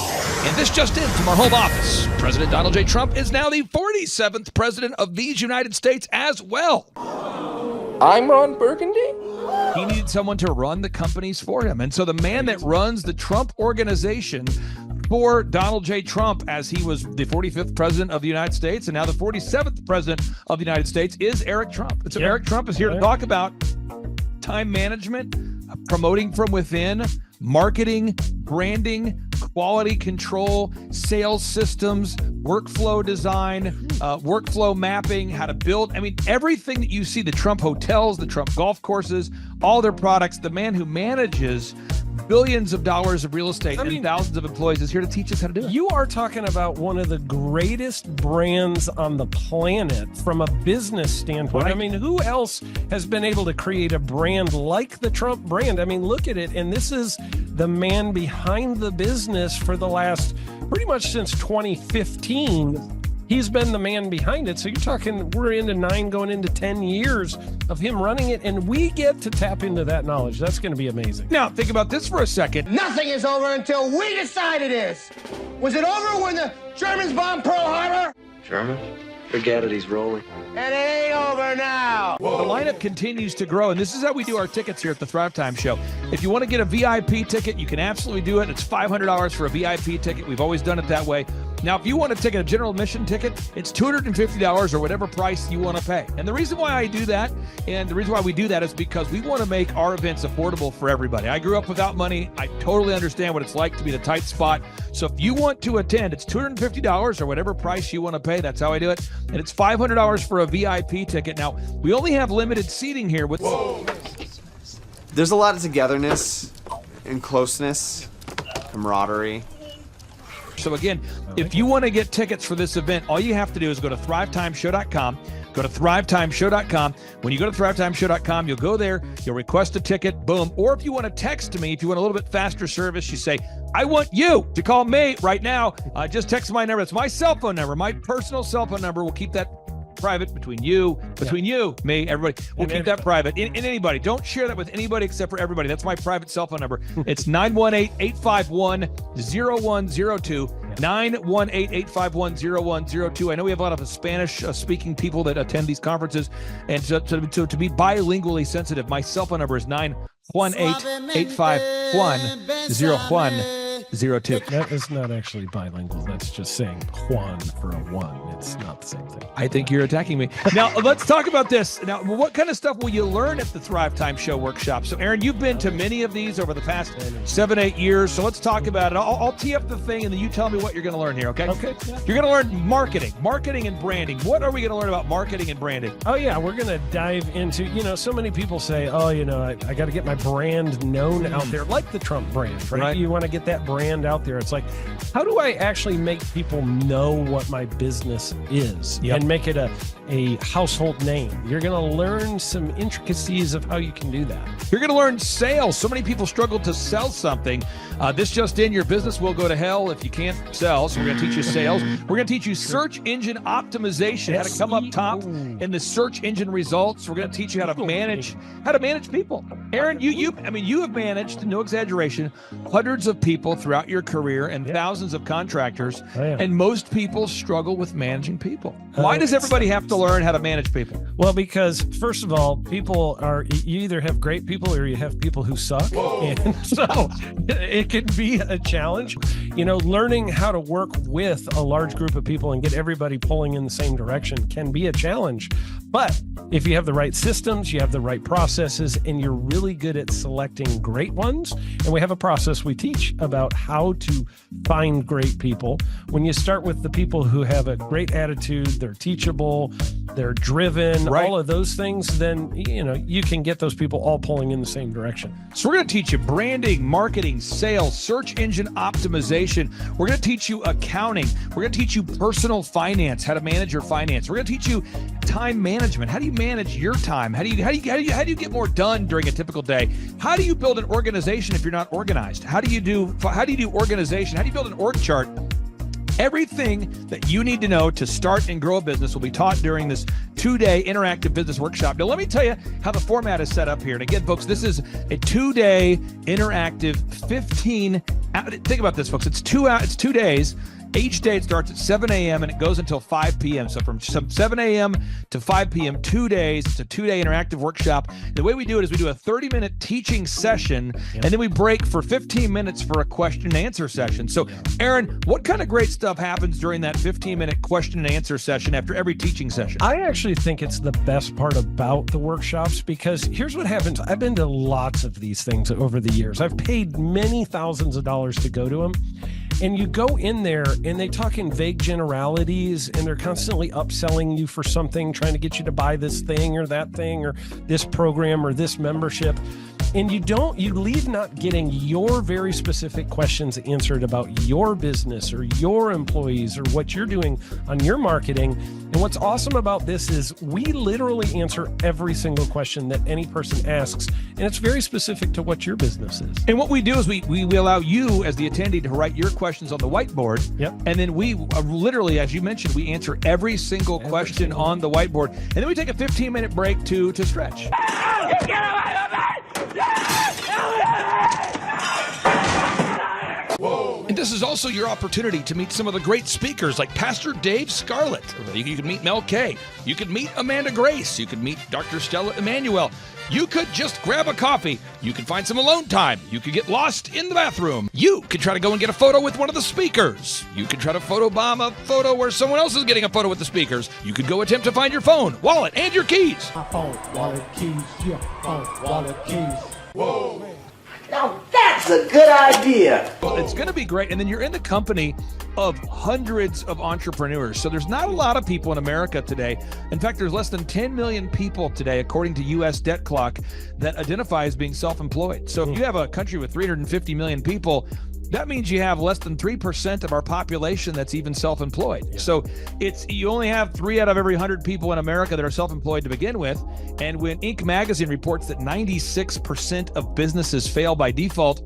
and this just in from our home office, President Donald J. Trump is now the 47th president of these United States as well. I'm Ron Burgundy? He needed someone to run the companies for him. And so the man that runs the Trump organization for Donald J. Trump, as he was the 45th president of the United States and now the 47th president of the United States, is Eric Trump. And so Eric Trump is here to talk about time management, promoting from within, marketing, branding, quality control, sales systems, workflow design, workflow mapping, how to build. I mean, everything that you see, the Trump hotels, the Trump golf courses, all their products, the man who manages billions of dollars of real estate and thousands of employees is here to teach us how to do it. You are talking about one of the greatest brands on the planet from a business standpoint. Right. I mean, who else has been able to create a brand like the Trump brand? I mean, look at it. And this is the man behind the business for the last, pretty much since 2015. He's been the man behind it. So you're talking, we're into 9 going into 10 years of him running it, and we get to tap into that knowledge. That's going to be amazing. Now, think about this for a second. Nothing is over until we decide it is. Was it over when the Germans bombed Pearl Harbor? German? Forget it, he's rolling. And it ain't over now. The lineup continues to grow, and this is how we do our tickets here at the Thrivetime Show. If you want to get a VIP ticket, you can absolutely do it. It's $500 for a VIP ticket. We've always done it that way. Now, if you want to take a general admission ticket, it's $250 or whatever price you want to pay. And the reason why I do that, and the reason why we do that, is because we want to make our events affordable for everybody. I grew up without money. I totally understand what it's like to be in a tight spot. So if you want to attend, it's $250 or whatever price you want to pay. That's how I do it. And it's $500 for a VIP ticket. Now, we only have limited seating here with... Whoa. There's a lot of togetherness and closeness, camaraderie. So again, if you want to get tickets for this event, all you have to do is go to thrivetimeshow.com. Go to thrivetimeshow.com. When you go to thrivetimeshow.com, you'll go there, you'll request a ticket, boom. Or if you want to text me, if you want a little bit faster service, you say, I want you to call me right now. Just text my number. It's my cell phone number, my personal cell phone number. We'll keep that private between you, me, everybody. We'll keep that private. And anybody, don't share that with anybody except for everybody. That's my private cell phone number. It's 918-851-0102. 918-851-0102. I know we have a lot of Spanish speaking people that attend these conferences, and to be bilingually sensitive, my cell phone number is 918-851-0102. That is not actually bilingual. That's just saying Juan for a one. It's not the same thing. I think you're attacking me. Now, let's talk about this. Now, what kind of stuff will you learn at the Thrivetime Show workshop? So, Aaron, you've been to many of these over the past 7-8 years. So let's talk about it. I'll tee up the thing, and then you tell me what you're going to learn here, okay? Okay. You're going to learn marketing and branding. What are we going to learn about marketing and branding? Oh, yeah. We're going to dive into, so many people say, I got to get my brand known out there, like the Trump brand, right? You want to get that brand out there. It's like, how do I actually make people know what my business is and make it a household name? You're going to learn some intricacies of how you can do that. You're going to learn sales. So many people struggle to sell something. This just in, your business will go to hell if you can't sell. So we're going to teach you sales. We're going to teach you search engine optimization, how to come up top in the search engine results. We're going to teach you how to manage people. Aaron, you have managed, no exaggeration, hundreds of people throughout your career and thousands of contractors. And most people struggle with managing people. Why does everybody have to learn how to manage people? Well, because first of all, you either have great people or you have people who suck. And so it can be a challenge. Learning how to work with a large group of people and get everybody pulling in the same direction can be a challenge. But if you have the right systems, you have the right processes, and you're really good at selecting great ones, and we have a process we teach about how to find great people. When you start with the people who have a great attitude, they're teachable, they're driven, all of those things, then, you can get those people all pulling in the same direction. So we're going to teach you branding, marketing, sales, search engine optimization. We're going to teach you accounting. We're going to teach you personal finance, how to manage your finance. We're going to teach you time management. How do you manage your time? How do you get more done during a typical day? How do you build an organization if you're not organized? How do you do organization? How do you build an org chart? Everything that you need to know to start and grow a business will be taught during this 2-day interactive business workshop. Now, let me tell you how the format is set up here. And again, folks, this is a 2-day interactive 15. Think about this, folks. It's 2 days. Each day it starts at 7 a.m. and it goes until 5 p.m. So from 7 a.m. to 5 p.m., 2 days. It's a 2-day interactive workshop. The way we do it is we do a 30-minute teaching session, and then we break for 15 minutes for a question and answer session. So, Aaron, what kind of great stuff happens during that 15-minute question and answer session after every teaching session? I actually think it's the best part about the workshops, because here's what happens. I've been to lots of these things over the years. I've paid many thousands of dollars to go to them. And you go in there and they talk in vague generalities, and they're constantly upselling you for something, trying to get you to buy this thing or that thing or this program or this membership. And you leave not getting your very specific questions answered about your business or your employees or what you're doing on your marketing. And what's awesome about this is we literally answer every single question that any person asks, and it's very specific to what your business is. And what we do is we allow you as the attendee to write your questions on the whiteboard. And then we literally, as you mentioned, we answer every single question on the whiteboard. And then we take a 15-minute break to stretch. And this is also your opportunity to meet some of the great speakers like Pastor Dave Scarlett. You can meet Mel Kay. You could meet Amanda Grace. You could meet Dr. Stella Emanuel. You could just grab a coffee. You could find some alone time. You could get lost in the bathroom. You could try to go and get a photo with one of the speakers. You could try to photobomb a photo where someone else is getting a photo with the speakers. You could go attempt to find your phone, wallet, and your keys. My phone, wallet, keys, your phone, wallet, keys. Whoa. Now that's a good idea. Well, it's going to be great. And then you're in the company of hundreds of entrepreneurs. So there's not a lot of people in America today. In fact, there's less than 10 million people today, according to U.S. Debt Clock, that identify as being self-employed. So if you have a country with 350 million people, that means you have less than 3% of our population that's even self-employed. So you only have 3 out of every 100 people in America that are self-employed to begin with. And when Inc. magazine reports that 96% of businesses fail by default,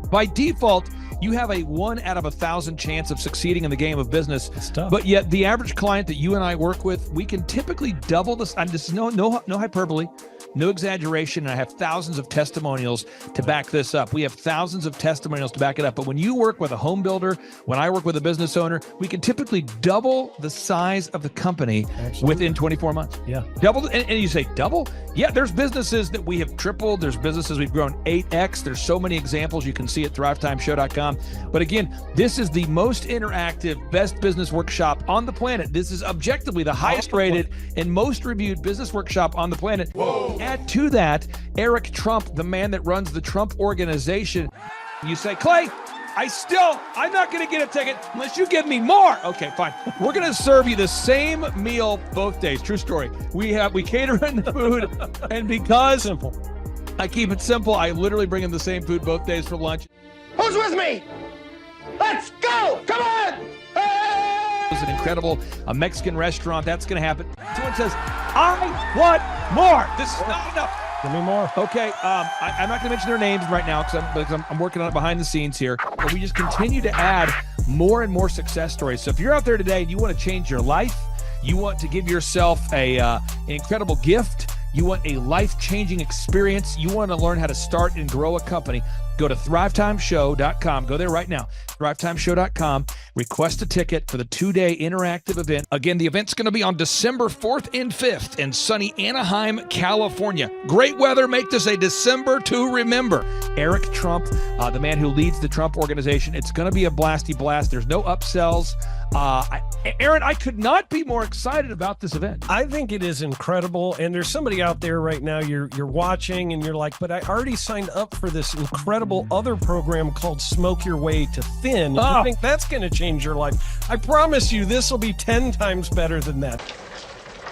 By default, you have a 1 out of 1,000 chance of succeeding in the game of business. But yet the average client that you and I work with, we can typically double this. And this is no hyperbole, no exaggeration. And I have thousands of testimonials to back this up. We have thousands of testimonials to back it up. But when you work with a home builder, when I work with a business owner, we can typically double the size of the company within 24 months. Yeah. Double. And you say double? Yeah, there's businesses that we have tripled. There's businesses we've grown 8x. There's so many examples you can see at thrivetimeshow.com. But again, this is the most interactive, best business workshop on the planet. This is objectively the highest rated and most reviewed business workshop on the planet. Whoa. Add to that, Eric Trump, the man that runs the Trump organization. You say, Clay, I'm not going to get a ticket unless you give me more. Okay, fine. We're going to serve you the same meal both days. True story. We cater in the food, and because I keep it simple, I literally bring in the same food both days for lunch. Who's with me? Let's go! Come on! It was an incredible Mexican restaurant. That's going to happen. Someone says, I want more. This is not enough. Give me more. Okay, I'm not going to mention their names right now because I'm working on it behind the scenes here. But we just continue to add more and more success stories. So if you're out there today and you want to change your life, you want to give yourself an incredible gift, you want a life-changing experience, you want to learn how to start and grow a company, go to thrivetimeshow.com. Go there right now, thrivetimeshow.com. Request a ticket for the 2-day interactive event. Again, the event's going to be on December 4th and 5th in sunny Anaheim, California. Great weather. Make this a December to remember. Eric Trump, the man who leads the Trump organization. It's going to be a blasty blast. There's no upsells. Aaron, I could not be more excited about this event. I think it is incredible. And there's somebody out there right now, you're watching and you're like, but I already signed up for this incredible other program called Smoke Your Way to Thin. I think that's going to change your life. I promise you, this will be 10 times better than that.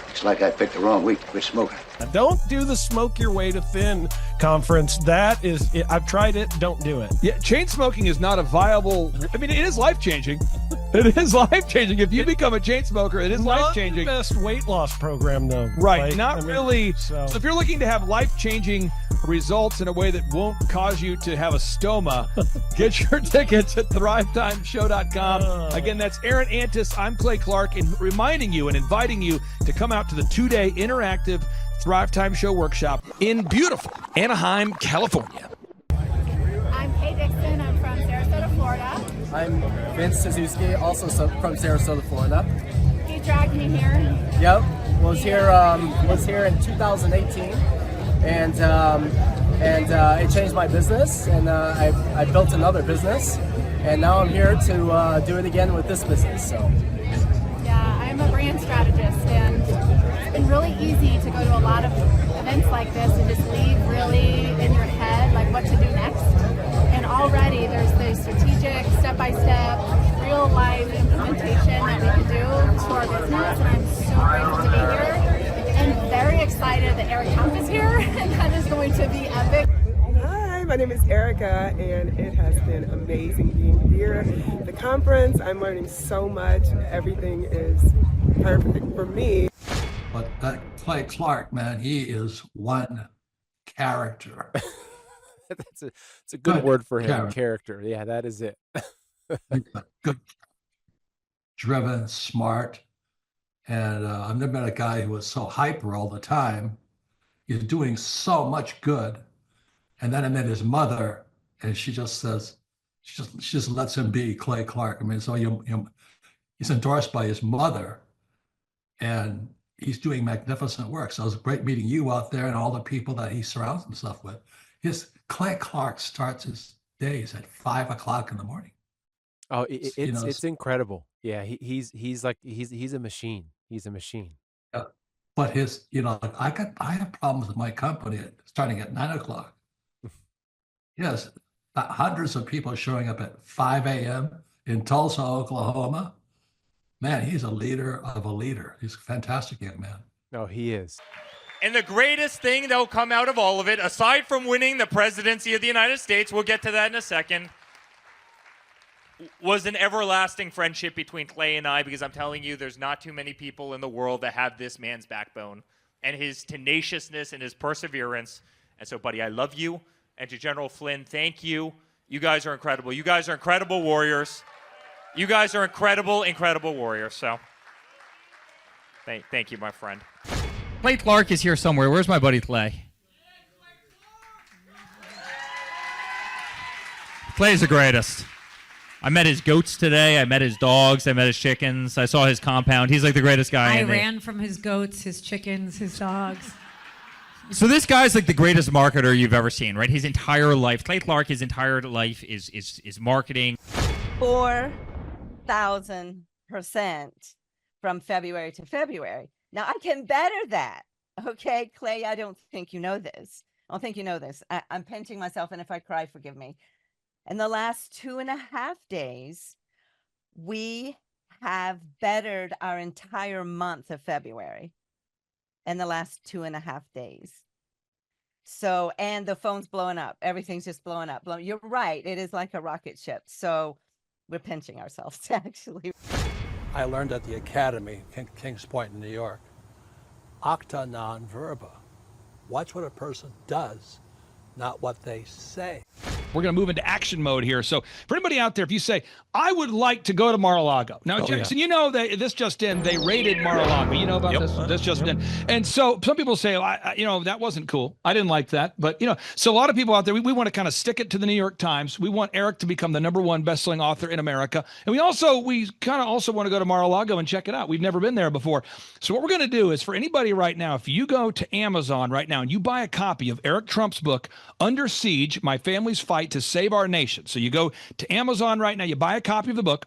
Looks like I picked the wrong week to quit smoking. Don't do the Smoke Your Way to Thin conference. That is, I've tried it. Don't do it. Yeah, chain smoking is not a viable. I mean, it is life changing. It is life changing. If you become a chain smoker, it is life changing. Not the best weight loss program, though. Right. Really. So if you're looking to have life changing results in a way that won't cause you to have a stoma, get your tickets at thrivetimeshow.com. Again, that's Aaron Antis. I'm Clay Clark, and reminding you and inviting you to come out to the 2-day interactive Thrive Time Show workshop in beautiful Anaheim, California. I'm Kay Dixon. I'm from Sarasota, Florida. I'm Vince Suzuki, also from Sarasota, Florida. He dragged me here. Yep, was here in 2018, and it changed my business, and I built another business, and now I'm here to do it again with this business. So. Yeah, I'm a brand strategist, and it's been really easy to go to a lot of events like this and just leave really in your head like what to do next. And already there's the strategic, step-by-step, real-life implementation that we can do to our business, and I'm so grateful to be here and very excited that Eric Trump is here, and that is going to be epic. Hi, my name is Erica, and it has been amazing being here. The conference, I'm learning so much. Everything is perfect for me. But that Clay Clark, man, he is one character. It's a good word for him. Character. Yeah, that is it. Good, driven, smart, and I've never met a guy who was so hyper all the time. He's doing so much good, and then I met his mother, and she just says, she just lets him be Clay Clark. I mean, so he's endorsed by his mother, and he's doing magnificent work. So it was great meeting you out there and all the people that he surrounds himself with. Clay Clark starts his days at 5 o'clock in the morning. Oh, it's incredible. Yeah, he's a machine. He's a machine. Yeah. But I have problems with my company starting at 9 o'clock. Yes, hundreds of people showing up at 5 a.m. in Tulsa, Oklahoma. Man, he's a leader of a leader. He's a fantastic young man. No, he is. And the greatest thing that will come out of all of it, aside from winning the presidency of the United States, we'll get to that in a second, was an everlasting friendship between Clay and I, because I'm telling you, there's not too many people in the world that have this man's backbone and his tenaciousness and his perseverance. And so, buddy, I love you. And to General Flynn, thank you. You guys are incredible. You guys are incredible warriors. You guys are incredible, incredible warriors. So thank you, my friend. Clay Clark is here somewhere. Where's my buddy Clay? Clay's the greatest. I met his goats today. I met his dogs. I met his chickens. I saw his compound. He's like the greatest guy. I ran from his goats, his chickens, his dogs. So this guy's like the greatest marketer you've ever seen, right? His entire life, Clay Clark, his entire life is marketing. 4,000% from February to February. Now I can better that. Okay, Clay, I don't think you know this. I don't think you know this. I'm pinching myself, and if I cry, forgive me. In the last 2.5 days, we have bettered our entire month of February in the last 2.5 days. So, and the phone's blowing up. Everything's just blowing up. You're right. It is like a rocket ship. So we're pinching ourselves, actually. I learned at the Academy, Kings Point in New York, acta non verba. Watch what a person does, not what they say. We're going to move into action mode here. So for anybody out there, if you say, I would like to go to Mar-a-Lago. Now, Jackson, you know that this just in, they raided Mar-a-Lago. You know about this? This just in. And so some people say, that wasn't cool. I didn't like that. But, so a lot of people out there, we want to kind of stick it to the New York Times. We want Eric to become the #1 best-selling author in America. And we kind of also want to go to Mar-a-Lago and check it out. We've never been there before. So what we're going to do is for anybody right now, if you go to Amazon right now and you buy a copy of Eric Trump's book, Under Siege, My Family's Fight to Save Our Nation. So you go to Amazon right now, you buy a copy of the book,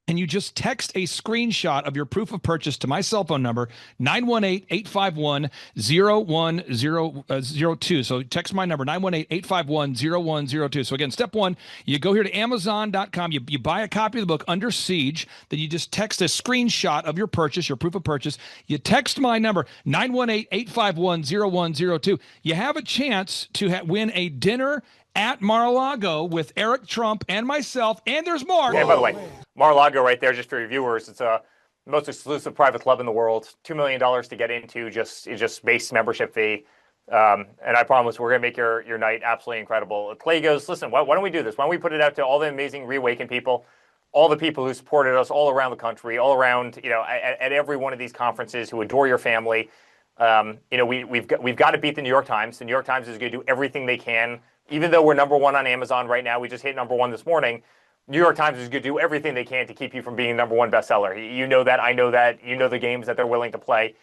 and you just text a screenshot of your proof of purchase to my cell phone number, 918-851-0102. So text my number, 918-851-0102. So again, step one, you go here to Amazon.com, you buy a copy of the book, Under Siege, then you just text a screenshot of your purchase, your proof of purchase. You text my number, 918-851-0102. You have a chance to win a dinner at Mar-a-Lago with Eric Trump and myself, and there's more. Okay, by the way, Mar-a-Lago right there, just for your viewers, it's a most exclusive private club in the world. $2 million to get into, just base membership fee. And I promise we're going to make your night absolutely incredible. Clay goes, listen, why don't we do this? Why don't we put it out to all the amazing Reawaken people, all the people who supported us all around the country, all around, at every one of these conferences, who adore your family. We've got to beat the New York Times. The New York Times is going to do everything they can. Even though we're #1 on Amazon right now, we just hit #1 this morning. New York Times is going to do everything they can to keep you from being #1 bestseller. You know that, I know that, you know the games that they're willing to play.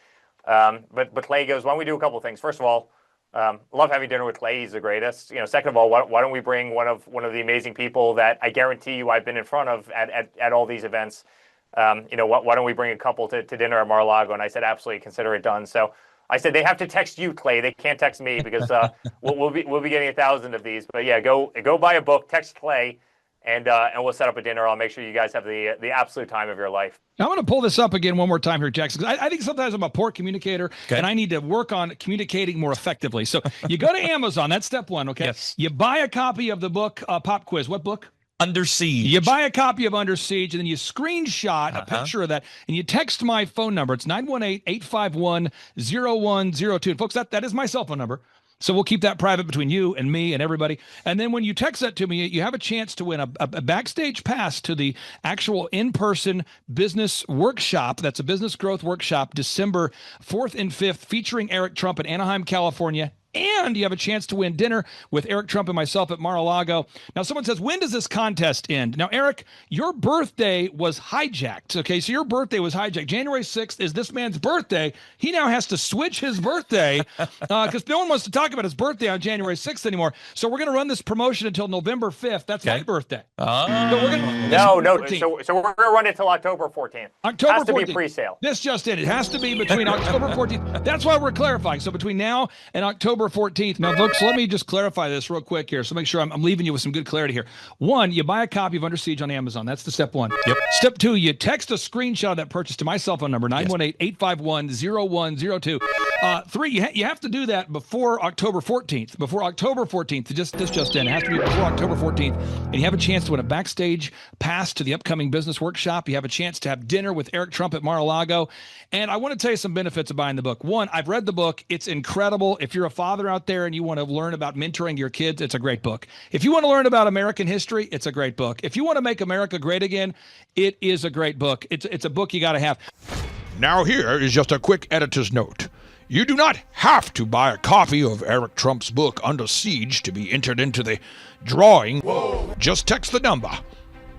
But Clay goes, why don't we do a couple of things? First of all, love having dinner with Clay. He's the greatest. Second of all, why don't we bring one of the amazing people that I guarantee you I've been in front of at all these events. Why don't we bring a couple to dinner at Mar-a-Lago? And I said, absolutely, consider it done. So I said they have to text you, Clay. They can't text me because we'll be getting 1,000 of these. But yeah, go buy a book, text Clay, and we'll set up a dinner. I'll make sure you guys have the absolute time of your life. I'm going to pull this up again one more time here, Jackson, because I think sometimes I'm a poor communicator, and I need to work on communicating more effectively. So you go to Amazon. That's step one, okay? Yes. You buy a copy of the book, Pop Quiz. What book? Under Siege. You buy a copy of Under Siege, and then you screenshot a picture of that, and you text my phone number. It's 918-851-0102. And folks, that is my cell phone number. So we'll keep that private between you and me and everybody. And then when you text that to me, you have a chance to win a backstage pass to the actual in-person business workshop. That's a business growth workshop, December 4th and 5th, featuring Eric Trump in Anaheim, California. And you have a chance to win dinner with Eric Trump and myself at Mar-a-Lago. Now, someone says, when does this contest end? Now, Eric, your birthday was hijacked. Okay, so your birthday was hijacked. January 6th is this man's birthday. He now has to switch his birthday because no one wants to talk about his birthday on January 6th anymore. So we're going to run this promotion until November 5th. That's my birthday. So we're gonna, no. So we're going to run it until October 14th. October 14th. Has to be pre-sale. This just in. It has to be between October 14th. That's why we're clarifying. So between now and October 14th. Now, folks, let me just clarify this real quick here. So make sure I'm leaving you with some good clarity here. One, you buy a copy of Under Siege on Amazon. That's the step one. Yep. Step two, you text a screenshot of that purchase to my cell phone number, 918-851-0102. Three, you have to do that before October 14th. Before October 14th, this just in. It has to be before October 14th. And you have a chance to win a backstage pass to the upcoming business workshop. You have a chance to have dinner with Eric Trump at Mar-a-Lago. And I want to tell you some benefits of buying the book. One, I've read the book. It's incredible. If you're a father out there and you want to learn about mentoring your kids, it's a great book. If you want to learn about American history, it's a great book. If you want to make America great again, it is a great book. It's a book you got to have. Now here is just a quick editor's note. You do not have to buy a copy of Eric Trump's book Under Siege to be entered into the drawing. Whoa. Just text the number.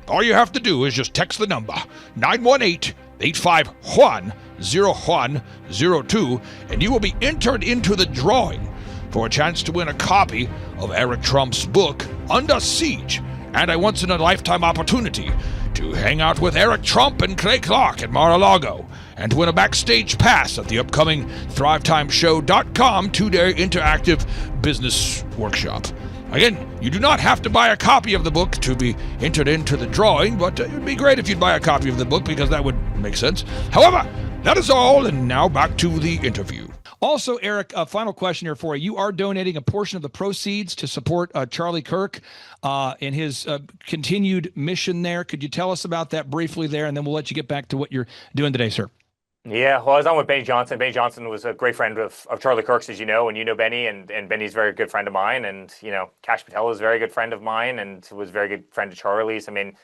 All you have to do is just text the number 918-851-0102 and you will be entered into the drawing for a chance to win a copy of Eric Trump's book Under Siege and a once-in-a-lifetime opportunity to hang out with Eric Trump and Clay Clark at Mar-a-Lago and to win a backstage pass at the upcoming ThriveTimeShow.com 2-day interactive business workshop. Again, you do not have to buy a copy of the book to be entered into the drawing, but it would be great if you'd buy a copy of the book because that would make sense. However, that is all, and now back to the interview. Also, Eric, a final question here for you. You are donating a portion of the proceeds to support Charlie Kirk in his continued mission there. Could you tell us about that briefly there, and then we'll let you get back to what you're doing today, sir? Yeah, well, I was on with Benny Johnson. Benny Johnson was a great friend of Charlie Kirk's, as you know, and you know Benny, and Benny's a very good friend of mine. And, you know, Kash Patel is a very good friend of mine and was a very good friend of Charlie's. I mean,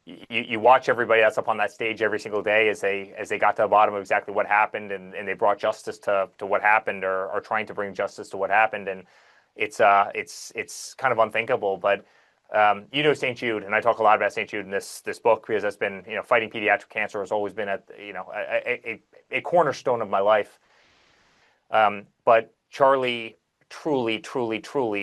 you watch everybody that's up on that stage every single day as they got to the bottom of exactly what happened, and they brought justice to what happened, or are trying to bring justice to what happened. And it's kind of unthinkable. But you know St. Jude, and I talk a lot about St. Jude in this book because that's been, you know, fighting pediatric cancer has always been a cornerstone of my life. But Charlie truly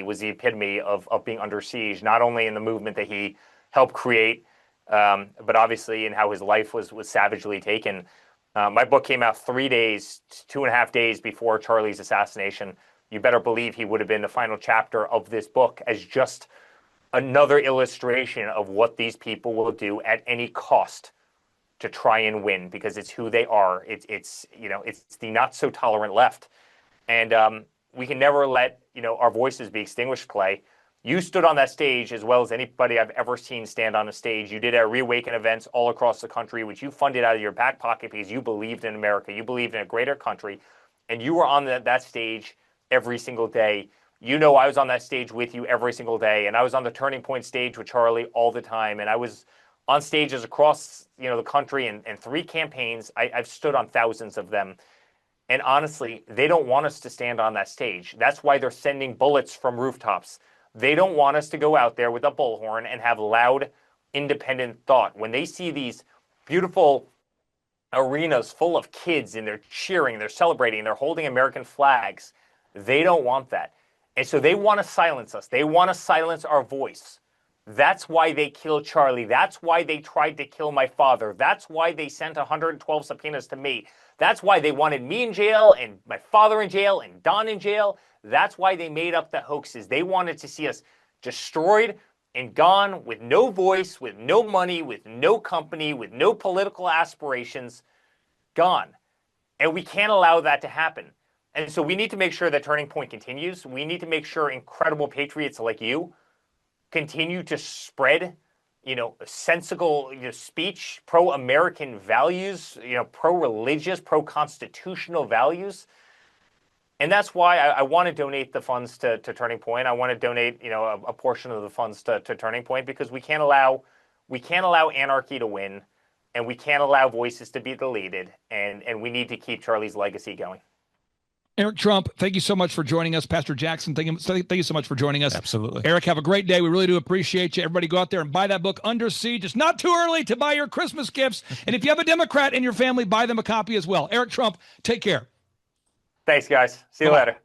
was the epitome of being under siege, not only in the movement that he helped create, but obviously in how his life was savagely taken. My book came out 2.5 days before Charlie's assassination. You better believe he would have been the final chapter of this book as just another illustration of what these people will do at any cost to try and win, because it's who they are. It's the not so tolerant left. And we can never let, our voices be extinguished, Clay. You stood on that stage as well as anybody I've ever seen stand on a stage. You did our Reawaken events all across the country, which you funded out of your back pocket because you believed in America. You believed in a greater country. And you were on that stage every single day. I was on that stage with you every single day. And I was on the Turning Point stage with Charlie all the time. And I was on stages across the country and 3 campaigns. I've stood on thousands of them. And honestly, they don't want us to stand on that stage. That's why they're sending bullets from rooftops. They don't want us to go out there with a bullhorn and have loud, independent thought. When they see these beautiful arenas full of kids and they're cheering, they're celebrating, they're holding American flags, they don't want that. And so they want to silence us. They want to silence our voice. That's why they killed Charlie. That's why they tried to kill my father. That's why they sent 112 subpoenas to me. That's why they wanted me in jail and my father in jail and Don in jail. That's why they made up the hoaxes. They wanted to see us destroyed and gone with no voice, with no money, with no company, with no political aspirations, gone. And we can't allow that to happen. And so we need to make sure that Turning Point continues. We need to make sure incredible patriots like you continue to spread, sensible speech, pro-American values, pro-religious, pro-constitutional values. And that's why I want to donate the funds to Turning Point. I want to donate, a portion of the funds to Turning Point, because we can't allow anarchy to win, and we can't allow voices to be deleted, and we need to keep Charlie's legacy going. Eric Trump, thank you so much for joining us. Pastor Jackson, thank you so much for joining us. Absolutely. Eric, have a great day. We really do appreciate you. Everybody go out there and buy that book, Under Siege. It's not too early to buy your Christmas gifts. And if you have a Democrat in your family, buy them a copy as well. Eric Trump, take care. Thanks, guys. See you later.